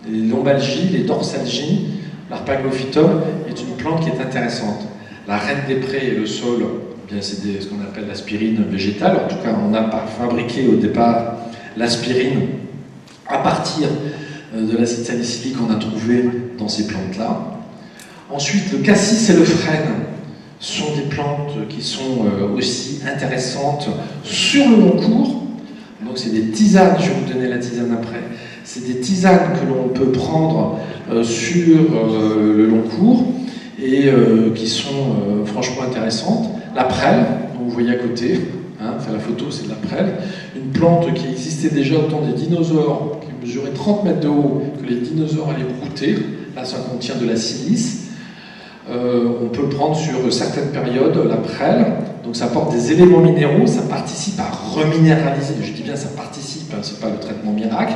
Les lombalgies, les dorsalgies, l'arpagophytum est une plante qui est intéressante. La reine des prés et le saule, eh bien c'est ce qu'on appelle l'aspirine végétale. En tout cas, on n'a pas fabriqué au départ l'aspirine à partir de l'acide salicylique qu'on a trouvé dans ces plantes-là. Ensuite, le cassis et le frêne sont des plantes qui sont aussi intéressantes sur le long cours. Donc c'est des tisanes, je vais vous donner la tisane après, c'est des tisanes que l'on peut prendre sur le long cours et qui sont franchement intéressantes. La prêle, dont vous voyez à côté, hein, la photo c'est de la prêle, une plante qui existait déjà au temps des dinosaures, qui mesurait 30 mètres de haut, que les dinosaures allaient brouter. Là ça contient de la silice. On peut le prendre sur certaines périodes, la prêle, donc ça apporte des éléments minéraux, ça participe à reminéraliser, je dis bien ça participe, hein, c'est pas le traitement miracle,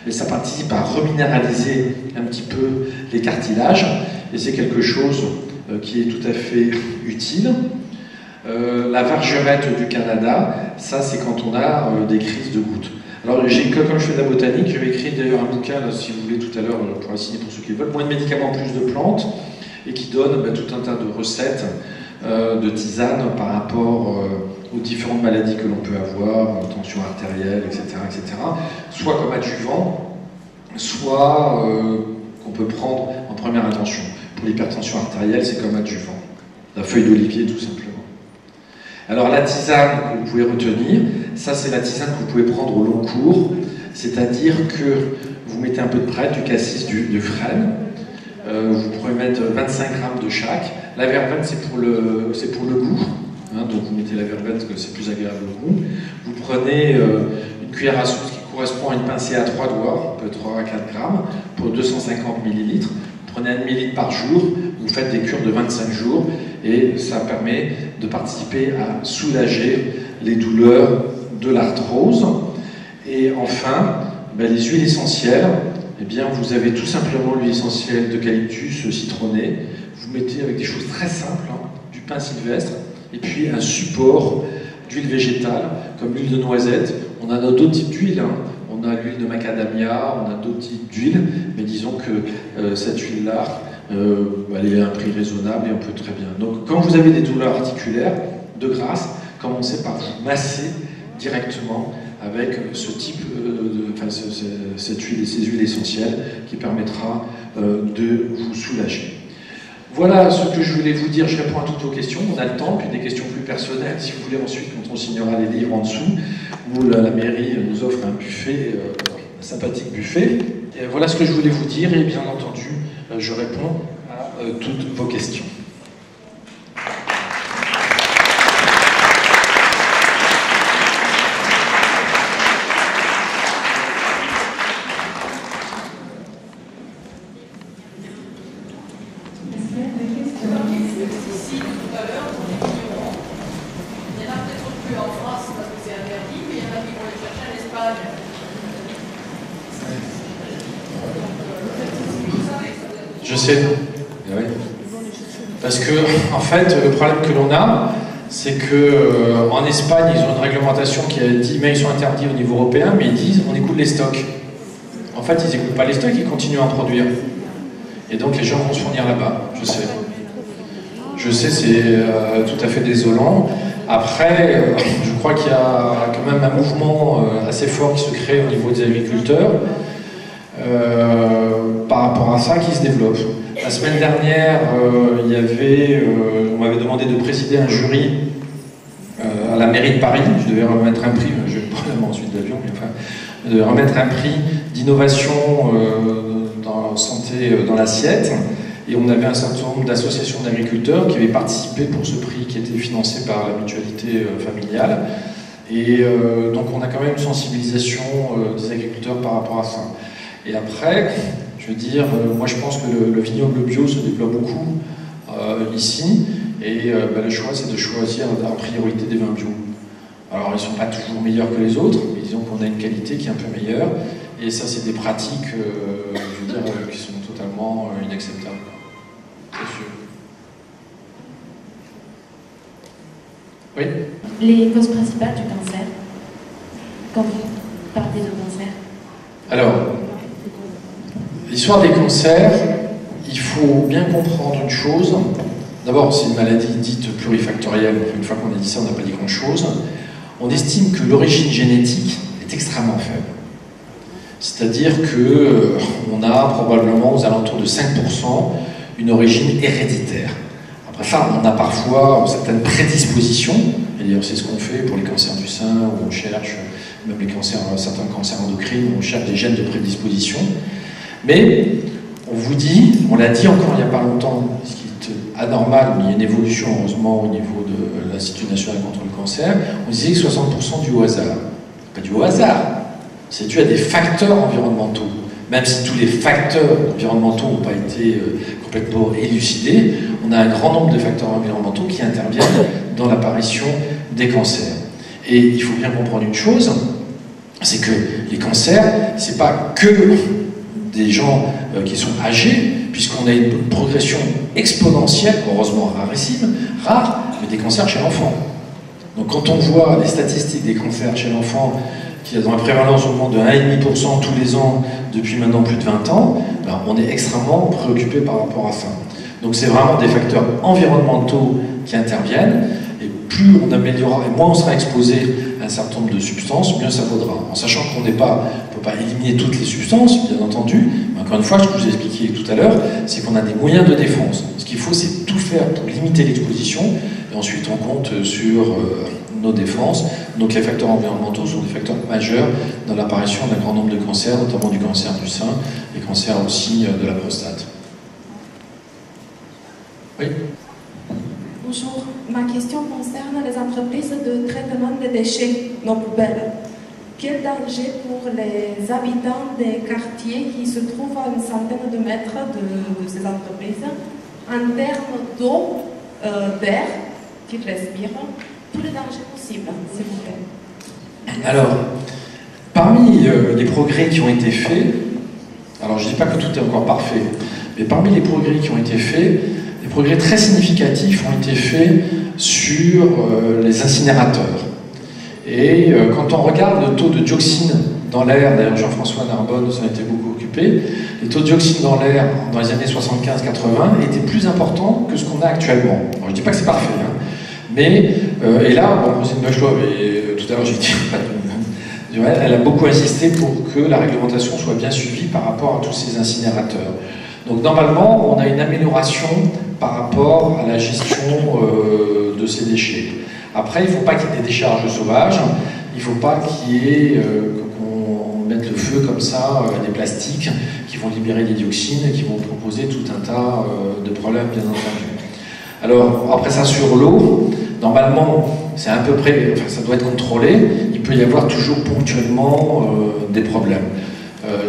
mais ça participe à reminéraliser un petit peu les cartilages, et c'est quelque chose qui est tout à fait utile. La vargerette du Canada, ça c'est quand on a des crises de gouttes. Alors comme je fais de la botanique, j'avais écrit d'ailleurs un bouquin, là, si vous voulez tout à l'heure, je pourrais signer pour ceux qui veulent, moins de médicaments, plus de plantes, et qui donne tout un tas de recettes de tisanes par rapport aux différentes maladies que l'on peut avoir, tension artérielle, etc., soit comme adjuvant, soit qu'on peut prendre en première intention. Pour l'hypertension artérielle, c'est comme adjuvant. La feuille d'olivier, tout simplement. Alors la tisane que vous pouvez retenir, ça c'est la tisane que vous pouvez prendre au long cours, c'est-à-dire que vous mettez un peu de prêle, du cassis, du frêne. Vous pouvez mettre 25 grammes de chaque. La verveine, c'est pour le goût. Hein, donc vous mettez la verveine parce que c'est plus agréable au goût. Vous prenez une cuillère à soupe qui correspond à une pincée à 3 doigts, peut-être 3 à 4 grammes, pour 250 millilitres. Vous prenez 1 millilitre par jour. Vous faites des cures de 25 jours et ça permet de participer à soulager les douleurs de l'arthrose. Et enfin, les huiles essentielles. Eh bien, vous avez tout simplement l'huile essentielle d'eucalyptus citronné. Vous mettez avec des choses très simples, hein, du pin sylvestre, et puis un support d'huile végétale, comme l'huile de noisette. On a d'autres types d'huile. Hein. On a l'huile de macadamia, on a d'autres types d'huile, mais disons que cette huile-là, elle est à un prix raisonnable et on peut très bien. Donc, quand vous avez des douleurs articulaires, de grâce, commencez par vous masser directement avec ce type cette huile et ces huiles essentielles qui permettra de vous soulager. Voilà ce que je voulais vous dire. Je réponds à toutes vos questions. On a le temps, puis des questions plus personnelles, si vous voulez, ensuite, quand on signera les livres en dessous, où la mairie nous offre un buffet, un sympathique buffet. Et voilà ce que je voulais vous dire, et bien entendu, je réponds à toutes vos questions. Je sais. Oui. Parce que, en fait, le problème que l'on a, c'est que en Espagne, ils ont une réglementation qui a dit, mais ils sont interdits au niveau européen, mais ils disent, on écoute les stocks. En fait, ils n'écoutent pas les stocks, ils continuent à en produire. Et donc, les gens vont se fournir là-bas, je sais. Je sais, c'est tout à fait désolant. Après, je crois qu'il y a quand même un mouvement assez fort qui se crée au niveau des agriculteurs par rapport à ça qui se développe. La semaine dernière, il y avait, on m'avait demandé de présider un jury à la mairie de Paris. Je devais remettre un prix, je vais pas ensuite d'avion, mais enfin, de remettre un prix d'innovation dans la santé dans l'assiette. Et on avait un certain nombre d'associations d'agriculteurs qui avaient participé pour ce prix qui était financé par la mutualité familiale. Et donc on a quand même une sensibilisation des agriculteurs par rapport à ça. Et après, je veux dire, moi je pense que le vignoble bio se développe beaucoup ici. Et le choix, c'est de choisir en priorité des vins bio. Alors ils ne sont pas toujours meilleurs que les autres, mais disons qu'on a une qualité qui est un peu meilleure. Et ça, c'est des pratiques, je veux dire, qui sont totalement inacceptables. C'est sûr. Oui. Les causes principales du cancer, quand vous parlez de cancer? Alors, l'histoire des cancers, il faut bien comprendre une chose. D'abord, c'est une maladie dite plurifactorielle. Une fois qu'on a dit ça, on n'a pas dit grand-chose. On estime que l'origine génétique est extrêmement faible. C'est-à-dire qu'on a probablement aux alentours de 5% une origine héréditaire. Après ça, on a parfois certaines prédispositions, et d'ailleurs c'est ce qu'on fait pour les cancers du sein, où on cherche, même les cancers, certains cancers endocrines, où on cherche des gènes de prédisposition. Mais on vous dit, on l'a dit encore il n'y a pas longtemps, ce qui est anormal, mais il y a une évolution heureusement au niveau de l'Institut national contre le cancer, on disait que 60% dû au hasard. Pas dû au hasard, c'est dû à des facteurs environnementaux. Même si tous les facteurs environnementaux n'ont pas été complètement élucidés, on a un grand nombre de facteurs environnementaux qui interviennent dans l'apparition des cancers. Et il faut bien comprendre une chose, c'est que les cancers, c'est pas que des gens qui sont âgés, puisqu'on a une progression exponentielle, heureusement rare, mais des cancers chez l'enfant. Donc quand on voit les statistiques des cancers chez l'enfant, qui ont une prévalence augmente de 1,5% tous les ans depuis maintenant plus de 20 ans, ben on est extrêmement préoccupé par rapport à ça. Donc c'est vraiment des facteurs environnementaux qui interviennent, et plus on améliorera, et moins on sera exposé à un certain nombre de substances, mieux ça vaudra. En sachant qu'on ne peut pas éliminer toutes les substances, bien entendu, mais encore une fois, ce que je vous ai expliqué tout à l'heure, c'est qu'on a des moyens de défense. Ce qu'il faut, c'est tout faire pour limiter l'exposition, et ensuite on compte sur nos défenses. Donc les facteurs environnementaux sont des facteurs majeurs dans l'apparition d'un grand nombre de cancers, notamment du cancer du sein et cancer aussi de la prostate. Oui. Bonjour, ma question concerne les entreprises de traitement des déchets, nos poubelles. Quel danger pour les habitants des quartiers qui se trouvent à une centaine de mètres de ces entreprises en termes d'eau, d'air qu'ils respirent, tous les dangers possibles, s'il vous plaît. Alors, parmi les progrès qui ont été faits, alors je ne dis pas que tout est encore parfait, mais parmi les progrès qui ont été faits, des progrès très significatifs ont été faits sur les incinérateurs. Et quand on regarde le taux de dioxine dans l'air, d'ailleurs Jean-François Narbonne s'en était beaucoup occupé, les taux de dioxine dans l'air dans les années 75-80 étaient plus importants que ce qu'on a actuellement. Alors, je ne dis pas que c'est parfait, hein, mais, et là, bon, Roselyne Bachelot, tout à l'heure j'ai dit, elle a beaucoup insisté pour que la réglementation soit bien suivie par rapport à tous ces incinérateurs. Donc normalement, on a une amélioration par rapport à la gestion de ces déchets. Après, il ne faut pas qu'il y ait des décharges sauvages, il ne faut pas qu'il y ait qu'on mette le feu comme ça à des plastiques qui vont libérer des dioxines et qui vont proposer tout un tas de problèmes, bien entendu. Alors, après ça, sur l'eau, normalement, c'est à peu près, enfin, ça doit être contrôlé, il peut y avoir toujours ponctuellement des problèmes.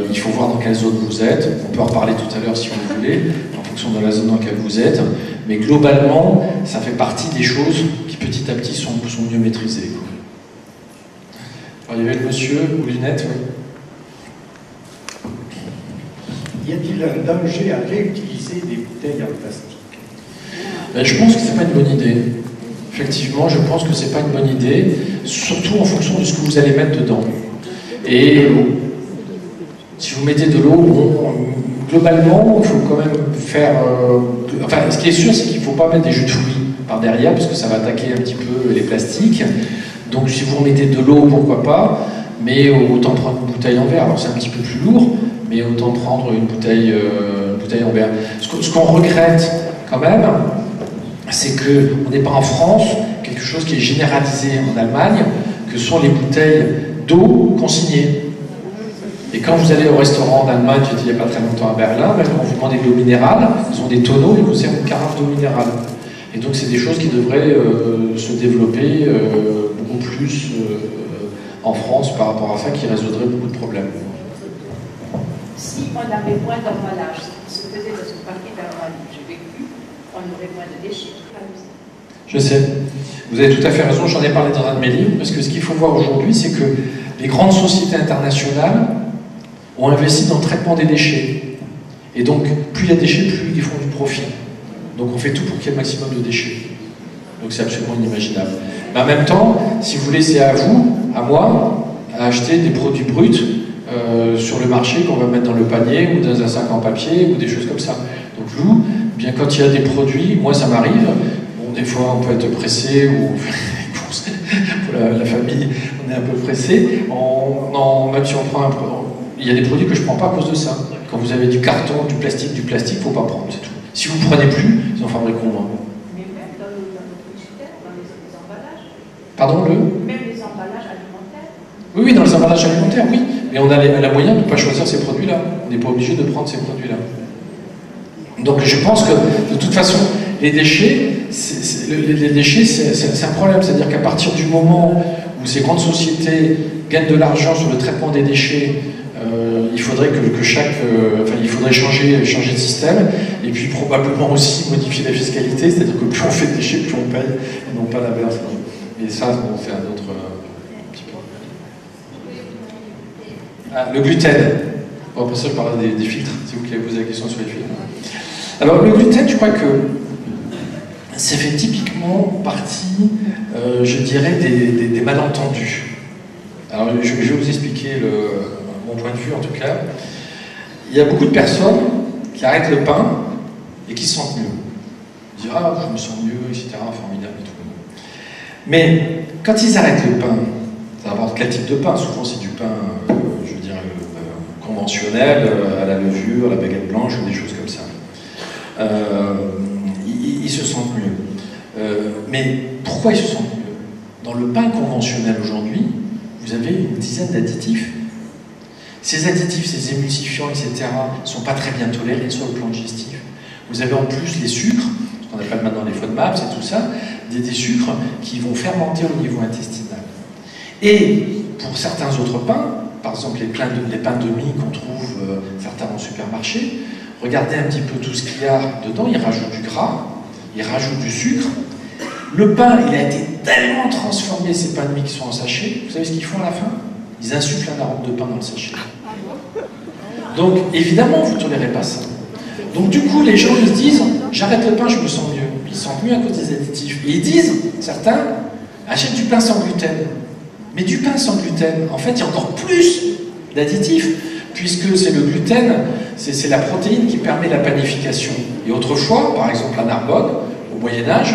Il faut voir dans quelle zone vous êtes, on peut en reparler tout à l'heure si vous voulez, en fonction de la zone dans laquelle vous êtes, mais globalement, ça fait partie des choses qui petit à petit sont mieux maîtrisées. Alors, il y avait le monsieur aux lunettes, oui. y a-t-il un danger à réutiliser des bouteilles en plastique? Je pense que c'est pas une bonne idée. Effectivement, je pense que c'est pas une bonne idée, surtout en fonction de ce que vous allez mettre dedans. Et si vous mettez de l'eau, bon, globalement, il faut quand même faire... enfin, ce qui est sûr, c'est qu'il ne faut pas mettre des jus de fruits par derrière, parce que ça va attaquer un petit peu les plastiques. Donc si vous mettez de l'eau, pourquoi pas, mais autant prendre une bouteille en verre. Alors c'est un petit peu plus lourd, mais autant prendre une bouteille en verre. Ce qu'on regrette quand même, c'est qu'on n'est pas en France, quelque chose qui est généralisé en Allemagne, que sont les bouteilles d'eau consignées. Et quand vous allez au restaurant en Allemagne, j'étais il n'y a pas très longtemps à Berlin, même quand vous demandez de l'eau minérale, ils ont des tonneaux et vous servent une carafe d'eau minérale. Et donc c'est des choses qui devraient se développer beaucoup plus en France par rapport à ça, qui résoudrait beaucoup de problèmes. Si on avait moins d'emballage, ce qui se faisait dans ce parquet d'Allemagne où j'ai vécu, on aurait moins de déchets. Je sais. Vous avez tout à fait raison, j'en ai parlé dans un de mes livres, parce que ce qu'il faut voir aujourd'hui, c'est que les grandes sociétés internationales ont investi dans le traitement des déchets. Et donc, plus il y a de déchets, plus ils font du profit. Donc on fait tout pour qu'il y ait le maximum de déchets. Donc c'est absolument inimaginable. Mais en même temps, si vous voulez, c'est à vous, à moi, à acheter des produits bruts sur le marché qu'on va mettre dans le panier ou dans un sac en papier ou des choses comme ça. Donc vous, bien quand il y a des produits, moi ça m'arrive, bon des fois on peut être pressé ou pour la famille on est un peu pressé, même si on prend il y a des produits que je ne prends pas à cause de ça. Quand vous avez du carton, du plastique, il ne faut pas prendre, c'est tout. Si vous ne prenez plus, ils en fabriqueront moins. Mais même dans nos frigidaires, dans les emballages. Pardon, Même les emballages alimentaires. Oui, dans les emballages alimentaires, oui. Mais on a la moyen de ne pas choisir ces produits-là. On n'est pas obligé de prendre ces produits-là. Donc je pense que, de toute façon, les déchets, c'est un problème. C'est-à-dire qu'à partir du moment où ces grandes sociétés gagnent de l'argent sur le traitement des déchets, il faudrait il faudrait changer de système et puis probablement aussi modifier la fiscalité, c'est-à-dire que plus on fait de déchets, plus on paye et non pas l'inverse. Et ça, bon, c'est un autre petit peu. Ah, le gluten. Bon, après ça, je parlais des filtres, c'est vous qui avez posé la question sur les filtres. Alors, le gluten, je crois que ça fait typiquement partie, je dirais, des malentendus. Alors, je vais vous expliquer mon point de vue en tout cas. Il y a beaucoup de personnes qui arrêtent le pain et qui se sentent mieux. Ils disent « Ah, je me sens mieux, etc. » formidable et tout. Mais quand ils arrêtent le pain, ça va avoir quel type de pain? Souvent c'est du pain, je veux dire, conventionnel, à la levure, à la baguette blanche, ou des choses comme ça. Ils se sentent mieux. Mais pourquoi ils se sentent mieux? Dans le pain conventionnel aujourd'hui, vous avez une dizaine d'additifs. Ces additifs, ces émulsifiants, etc., ne sont pas très bien tolérés sur le plan digestif. Vous avez en plus les sucres, ce qu'on appelle maintenant les FODMAPs et tout ça, des sucres qui vont fermenter au niveau intestinal. Et pour certains autres pains, par exemple les pains de mie qu'on trouve certains au supermarché, regardez un petit peu tout ce qu'il y a dedans, ils rajoutent du gras, ils rajoutent du sucre. Le pain, il a été tellement transformé, ces pains de mie qui sont en sachet, vous savez ce qu'ils font à la fin? Ils insufflent un arôme de pain dans le sachet. Donc, évidemment, vous ne tolérez pas ça. Donc, du coup, les gens, ils se disent, j'arrête le pain, je me sens mieux. Ils se sentent mieux à cause des additifs. Et ils disent, certains, achète du pain sans gluten. Mais du pain sans gluten, en fait, il y a encore plus d'additifs, puisque c'est le gluten, c'est la protéine qui permet la panification. Et autrefois, par exemple à Narbonne, au Moyen-Âge,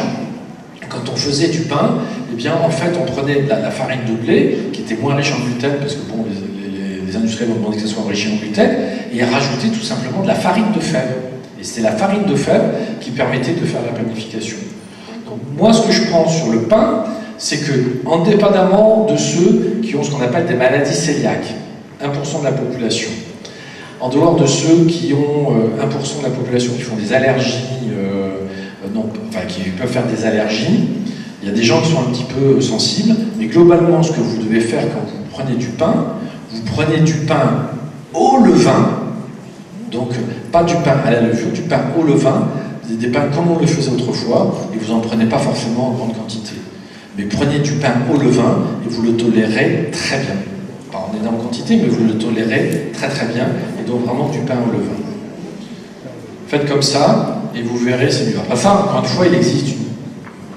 quand on faisait du pain, eh bien, en fait, on prenait la farine de blé, qui était moins riche en gluten, parce que bon, les industriels ont demandé que ça soit enrichi en gluten, et rajoutaient tout simplement de la farine de fève. Et c'était la farine de fève qui permettait de faire la panification. Donc, moi, ce que je pense sur le pain, c'est que, indépendamment de ceux qui ont ce qu'on appelle des maladies cœliaques, 1% de la population, en dehors de ceux qui ont 1% de la population qui font des allergies, qui peuvent faire des allergies, il y a des gens qui sont un petit peu sensibles, mais globalement, ce que vous devez faire quand vous prenez du pain, vous prenez du pain au levain, donc pas du pain à la levure, du pain au levain, des pains comme on le faisait autrefois, et vous n'en prenez pas forcément en grande quantité. Mais prenez du pain au levain et vous le tolérez très bien. Pas en énorme quantité, mais vous le tolérez très très bien, et donc vraiment du pain au levain. Faites comme ça, et vous verrez, c'est mieux. Après ça, encore une fois, il existe une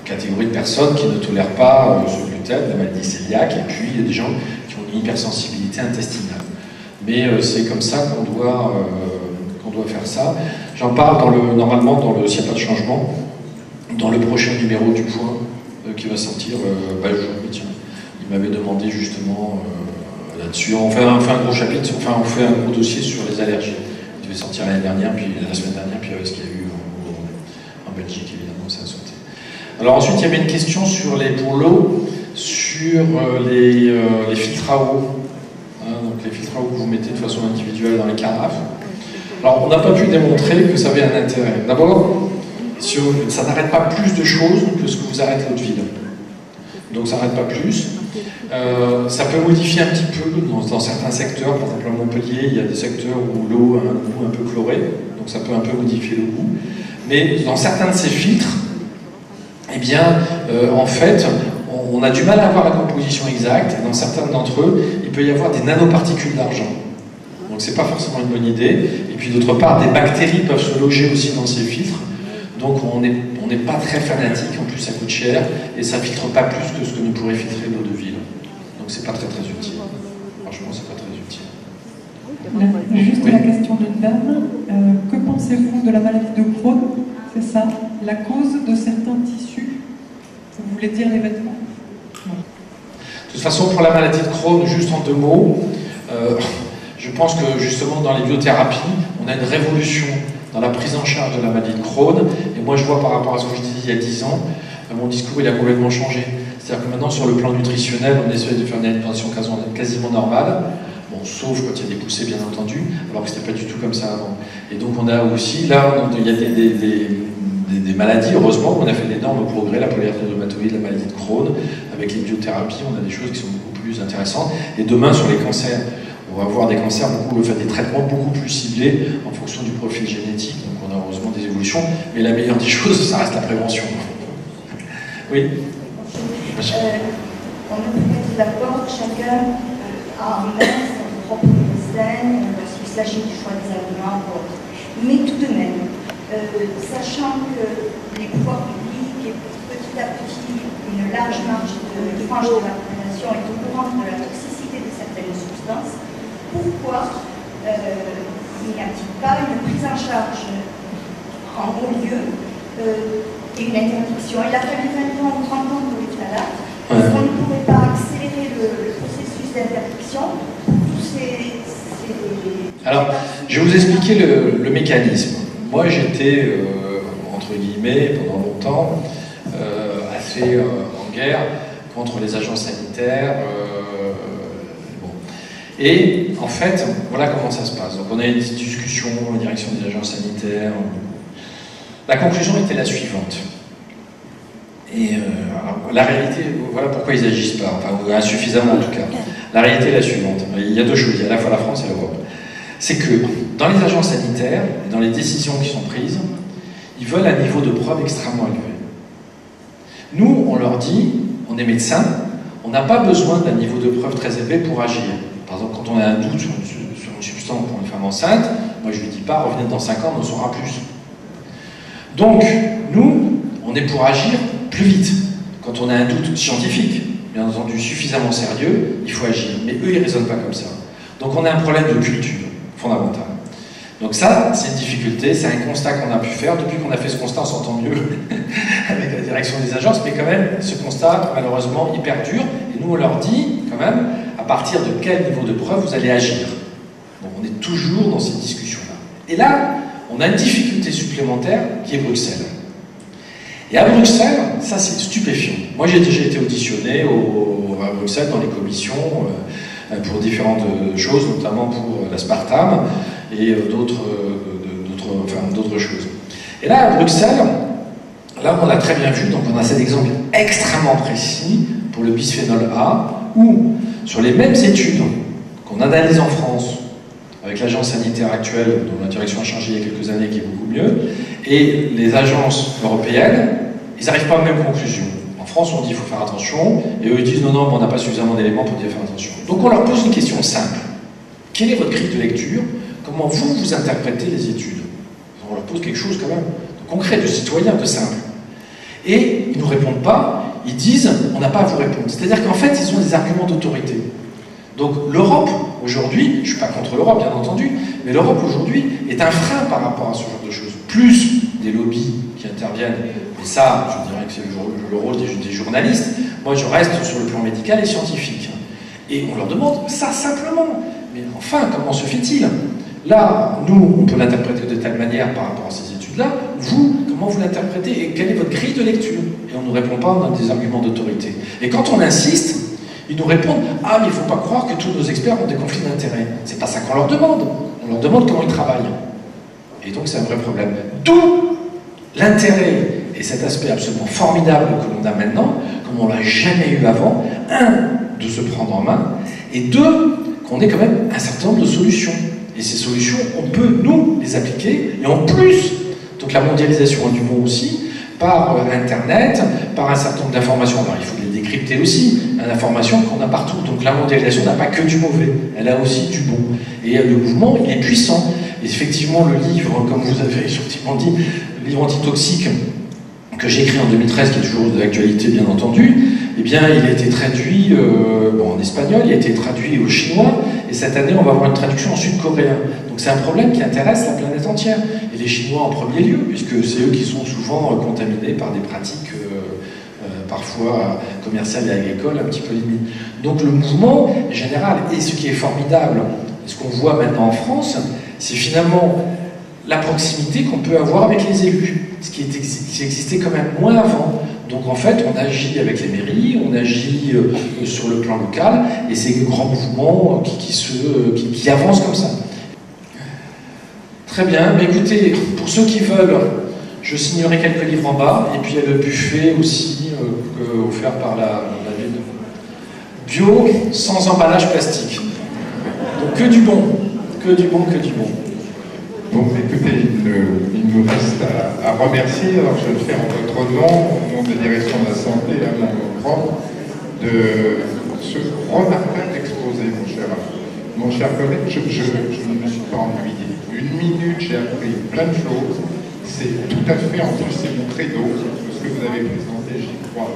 catégorie de personnes qui ne tolèrent pas ce gluten, la maladie cœliaque, et puis il y a des gens qui ont une hypersensibilité intestinale. Mais c'est comme ça qu'on doit faire ça. J'en parle normalement, s'il n'y a pas de changement, dans le prochain numéro du Point qui va sortir aujourd'hui. Tiens, il m'avait demandé justement là-dessus. On fait un gros chapitre, enfin on fait un gros dossier sur les allergies. Il devait sortir l'année dernière, puis la semaine dernière, puis avec ce qu'il y a eu en Belgique, évidemment, ça a sauté. Alors ensuite, il y avait une question pour l'eau, sur les filtres à eau. Donc les filtres à eau que vous mettez de façon individuelle dans les carafes. Alors on n'a pas pu démontrer que ça avait un intérêt. D'abord, ça n'arrête pas plus de choses que ce que vous arrête l'eau de ville. Donc ça n'arrête pas plus. Ça peut modifier un petit peu dans certains secteurs. Par exemple à Montpellier, il y a des secteurs où l'eau a un goût un peu chloré. Donc ça peut un peu modifier le goût. Mais dans certains de ces filtres, eh bien, en fait, on a du mal à avoir la composition exacte. Et dans certains d'entre eux, il peut y avoir des nanoparticules d'argent. Donc c'est pas forcément une bonne idée. Et puis d'autre part, des bactéries peuvent se loger aussi dans ces filtres. Donc on n'est pas très fanatique, en plus ça coûte cher, et ça filtre pas plus que ce que nous pourrait filtrer l'eau de ville. Donc c'est pas très utile. Franchement, c'est pas très utile. Juste la question d'une dame. Que pensez-vous de la maladie de Crohn? C'est ça, la cause de certains tissus? Vous voulez dire les vêtements? Non. De toute façon, pour la maladie de Crohn, juste en 2 mots, je pense que justement dans les biothérapies, on a une révolution dans la prise en charge de la maladie de Crohn. Et moi, je vois par rapport à ce que je disais il y a 10 ans, mon discours il a complètement changé. C'est-à-dire que maintenant, sur le plan nutritionnel, on essaie de faire une alimentation quasiment normale. Bon, sauf quand il y a des poussées, bien entendu, alors que c'était pas du tout comme ça avant. Et donc, on a aussi, là, il y a des maladies, heureusement, on a fait d'énormes progrès, la polyarthrite, la maladie de Crohn, avec les biothérapies, on a des choses qui sont beaucoup plus intéressantes. Et demain, sur les cancers, on va avoir des cancers, des traitements beaucoup plus ciblés en fonction du profil génétique. Donc on a heureusement des évolutions, mais la meilleure des choses, ça reste la prévention. Oui. On est d'accord, chacun a en main son propre destin lorsqu'il s'agit du choix des aliments. Mais tout de même, sachant que les pouvoirs publics et petit à petit une large marge de frange de la population est au courant de la toxicité de certaines substances, pourquoi n'y a-t-il pas une prise en charge en haut lieu et une interdiction? Il a fallu 20 ans ou 30 ans pour le phthalate. Est-ce qu'on ne pourrait pas accélérer le processus d'interdiction pour tous ces... Alors, je vais vous expliquer le mécanisme. Moi, j'étais, entre guillemets, pendant longtemps, assez en guerre contre les agents sanitaires. Et en fait, voilà comment ça se passe. Donc on a une discussion en direction des agences sanitaires. La conclusion était la suivante. Et alors, la réalité, voilà pourquoi ils n'agissent pas, enfin insuffisamment en tout cas. La réalité est la suivante. Il y a 2 choses, il y a à la fois la France et l'Europe. C'est que dans les agences sanitaires, et dans les décisions qui sont prises, ils veulent un niveau de preuve extrêmement élevé. Nous, on leur dit, on est médecins, on n'a pas besoin d'un niveau de preuve très élevé pour agir. Par exemple, quand on a un doute sur une substance pour une femme enceinte, moi je ne lui dis pas, revenez dans 5 ans, on en saura plus. Donc, nous, on est pour agir plus vite. Quand on a un doute scientifique, bien entendu suffisamment sérieux, il faut agir. Mais eux, ils ne raisonnent pas comme ça. Donc on a un problème de culture fondamental. Donc ça, c'est une difficulté, c'est un constat qu'on a pu faire. Depuis qu'on a fait ce constat, on s'entend mieux avec la direction des agences, mais quand même, ce constat, malheureusement, il perdure. Et nous, on leur dit, quand même, à partir de quel niveau de preuve vous allez agir. Donc on est toujours dans cette discussion-là. Et là, on a une difficulté supplémentaire qui est Bruxelles. Et à Bruxelles, ça c'est stupéfiant. Moi j'ai déjà été auditionné à Bruxelles dans les commissions pour différentes choses, notamment pour l'aspartame et d'autres choses. Et là à Bruxelles, là on a très bien vu, donc on a cet exemple extrêmement précis pour le bisphénol A, où sur les mêmes études qu'on analyse en France, avec l'agence sanitaire actuelle, dont la direction a changé il y a quelques années, qui est beaucoup mieux, et les agences européennes, ils n'arrivent pas aux mêmes conclusions. En France, on dit qu'il faut faire attention, et eux ils disent non, on n'a pas suffisamment d'éléments pour dire faire attention. Donc on leur pose une question simple. Quelle est votre grille de lecture? Comment vous interprétez les études? On leur leur pose quelque chose quand même de concret, de citoyen, de simple. Et ils ne nous répondent pas, ils disent on n'a pas à vous répondre. C'est-à-dire qu'en fait, ils ont des arguments d'autorité. Donc l'Europe, aujourd'hui, je ne suis pas contre l'Europe, bien entendu, mais l'Europe aujourd'hui est un frein par rapport à ce genre de choses. Plus des lobbies qui interviennent, et ça, je dirais que c'est le rôle des journalistes. Moi, je reste sur le plan médical et scientifique. Et on leur demande ça simplement. Mais enfin, comment se fait-il? Là, nous, on peut l'interpréter de telle manière par rapport à ces études-là. Vous, comment vous l'interprétez et quelle est votre grille de lecture? Et on ne nous répond pas, on a des arguments d'autorité. Et quand on insiste, ils nous répondent « Ah, mais il ne faut pas croire que tous nos experts ont des conflits d'intérêts. » C'est pas ça qu'on leur demande. On leur demande comment ils travaillent. Et donc, c'est un vrai problème. D'où l'intérêt et cet aspect absolument formidable que l'on a maintenant, comme on ne l'a jamais eu avant, un, de se prendre en main, et deux, qu'on ait quand même un certain nombre de solutions. Et ces solutions, on peut, nous, les appliquer, et en plus, donc la mondialisation a du bon aussi, par Internet, par un certain nombre d'informations. Alors, il faut les décrypter aussi, l'information qu'on a partout. Donc, la mondialisation n'a pas que du mauvais, elle a aussi du bon. Et le mouvement, il est puissant. Et effectivement, le livre, comme vous avez effectivement dit, le livre antitoxique que j'ai écrit en 2013, qui est toujours d'actualité, bien entendu, eh bien, il a été traduit en espagnol, il a été traduit au chinois, et cette année, on va avoir une traduction en sud-coréen. Donc c'est un problème qui intéresse la planète entière, et les Chinois en premier lieu, puisque c'est eux qui sont souvent contaminés par des pratiques parfois commerciales et agricoles un petit peu limites. Donc le mouvement est général, et ce qui est formidable, ce qu'on voit maintenant en France, c'est finalement la proximité qu'on peut avoir avec les élus, ce qui existait quand même moins avant. Donc en fait, on agit avec les mairies, on agit sur le plan local, et c'est un grand mouvement qui avance comme ça. Très bien, mais écoutez, pour ceux qui veulent, je signerai quelques livres en bas, et puis il y a le buffet aussi, offert par la ville de bio, sans emballage plastique. Donc que du bon, que du bon, que du bon. Bon, écoutez, il nous reste à remercier, alors je vais le faire en votre nom, au nom de la direction de la santé, à mon nom propre, de ce remarquable exposé, mon cher collègue. Je ne me suis pas ennuyé. Une minute, j'ai appris plein de choses. C'est tout à fait, en plus, c'est mon credo, ce que vous avez présenté, j'y crois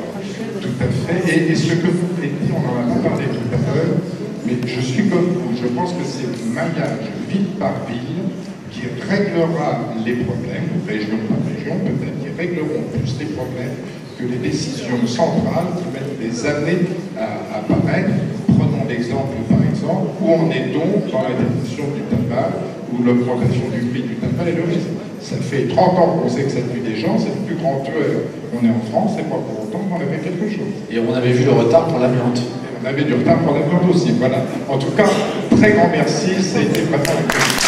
tout à fait. Et ce que vous avez dit, on n'en a pas parlé tout à l'heure, mais je suis comme vous, je pense que c'est le maillage ville par ville qui réglera les problèmes, région par région peut-être, qui régleront plus les problèmes que les décisions centrales qui mettent des années à apparaître. Prenons l'exemple, par exemple, où en est-on dans la définition du tabac ou l'augmentation du prix du tabac et le risque. Ça fait 30 ans qu'on sait que ça tue des gens, c'est le plus grand tueur. On est en France, et pas pour autant qu'on avait quelque chose. Et on avait vu le retard pour l'amiante. On avait du retard pour l'amiante aussi, voilà. En tout cas, très grand merci, ça a été vraiment...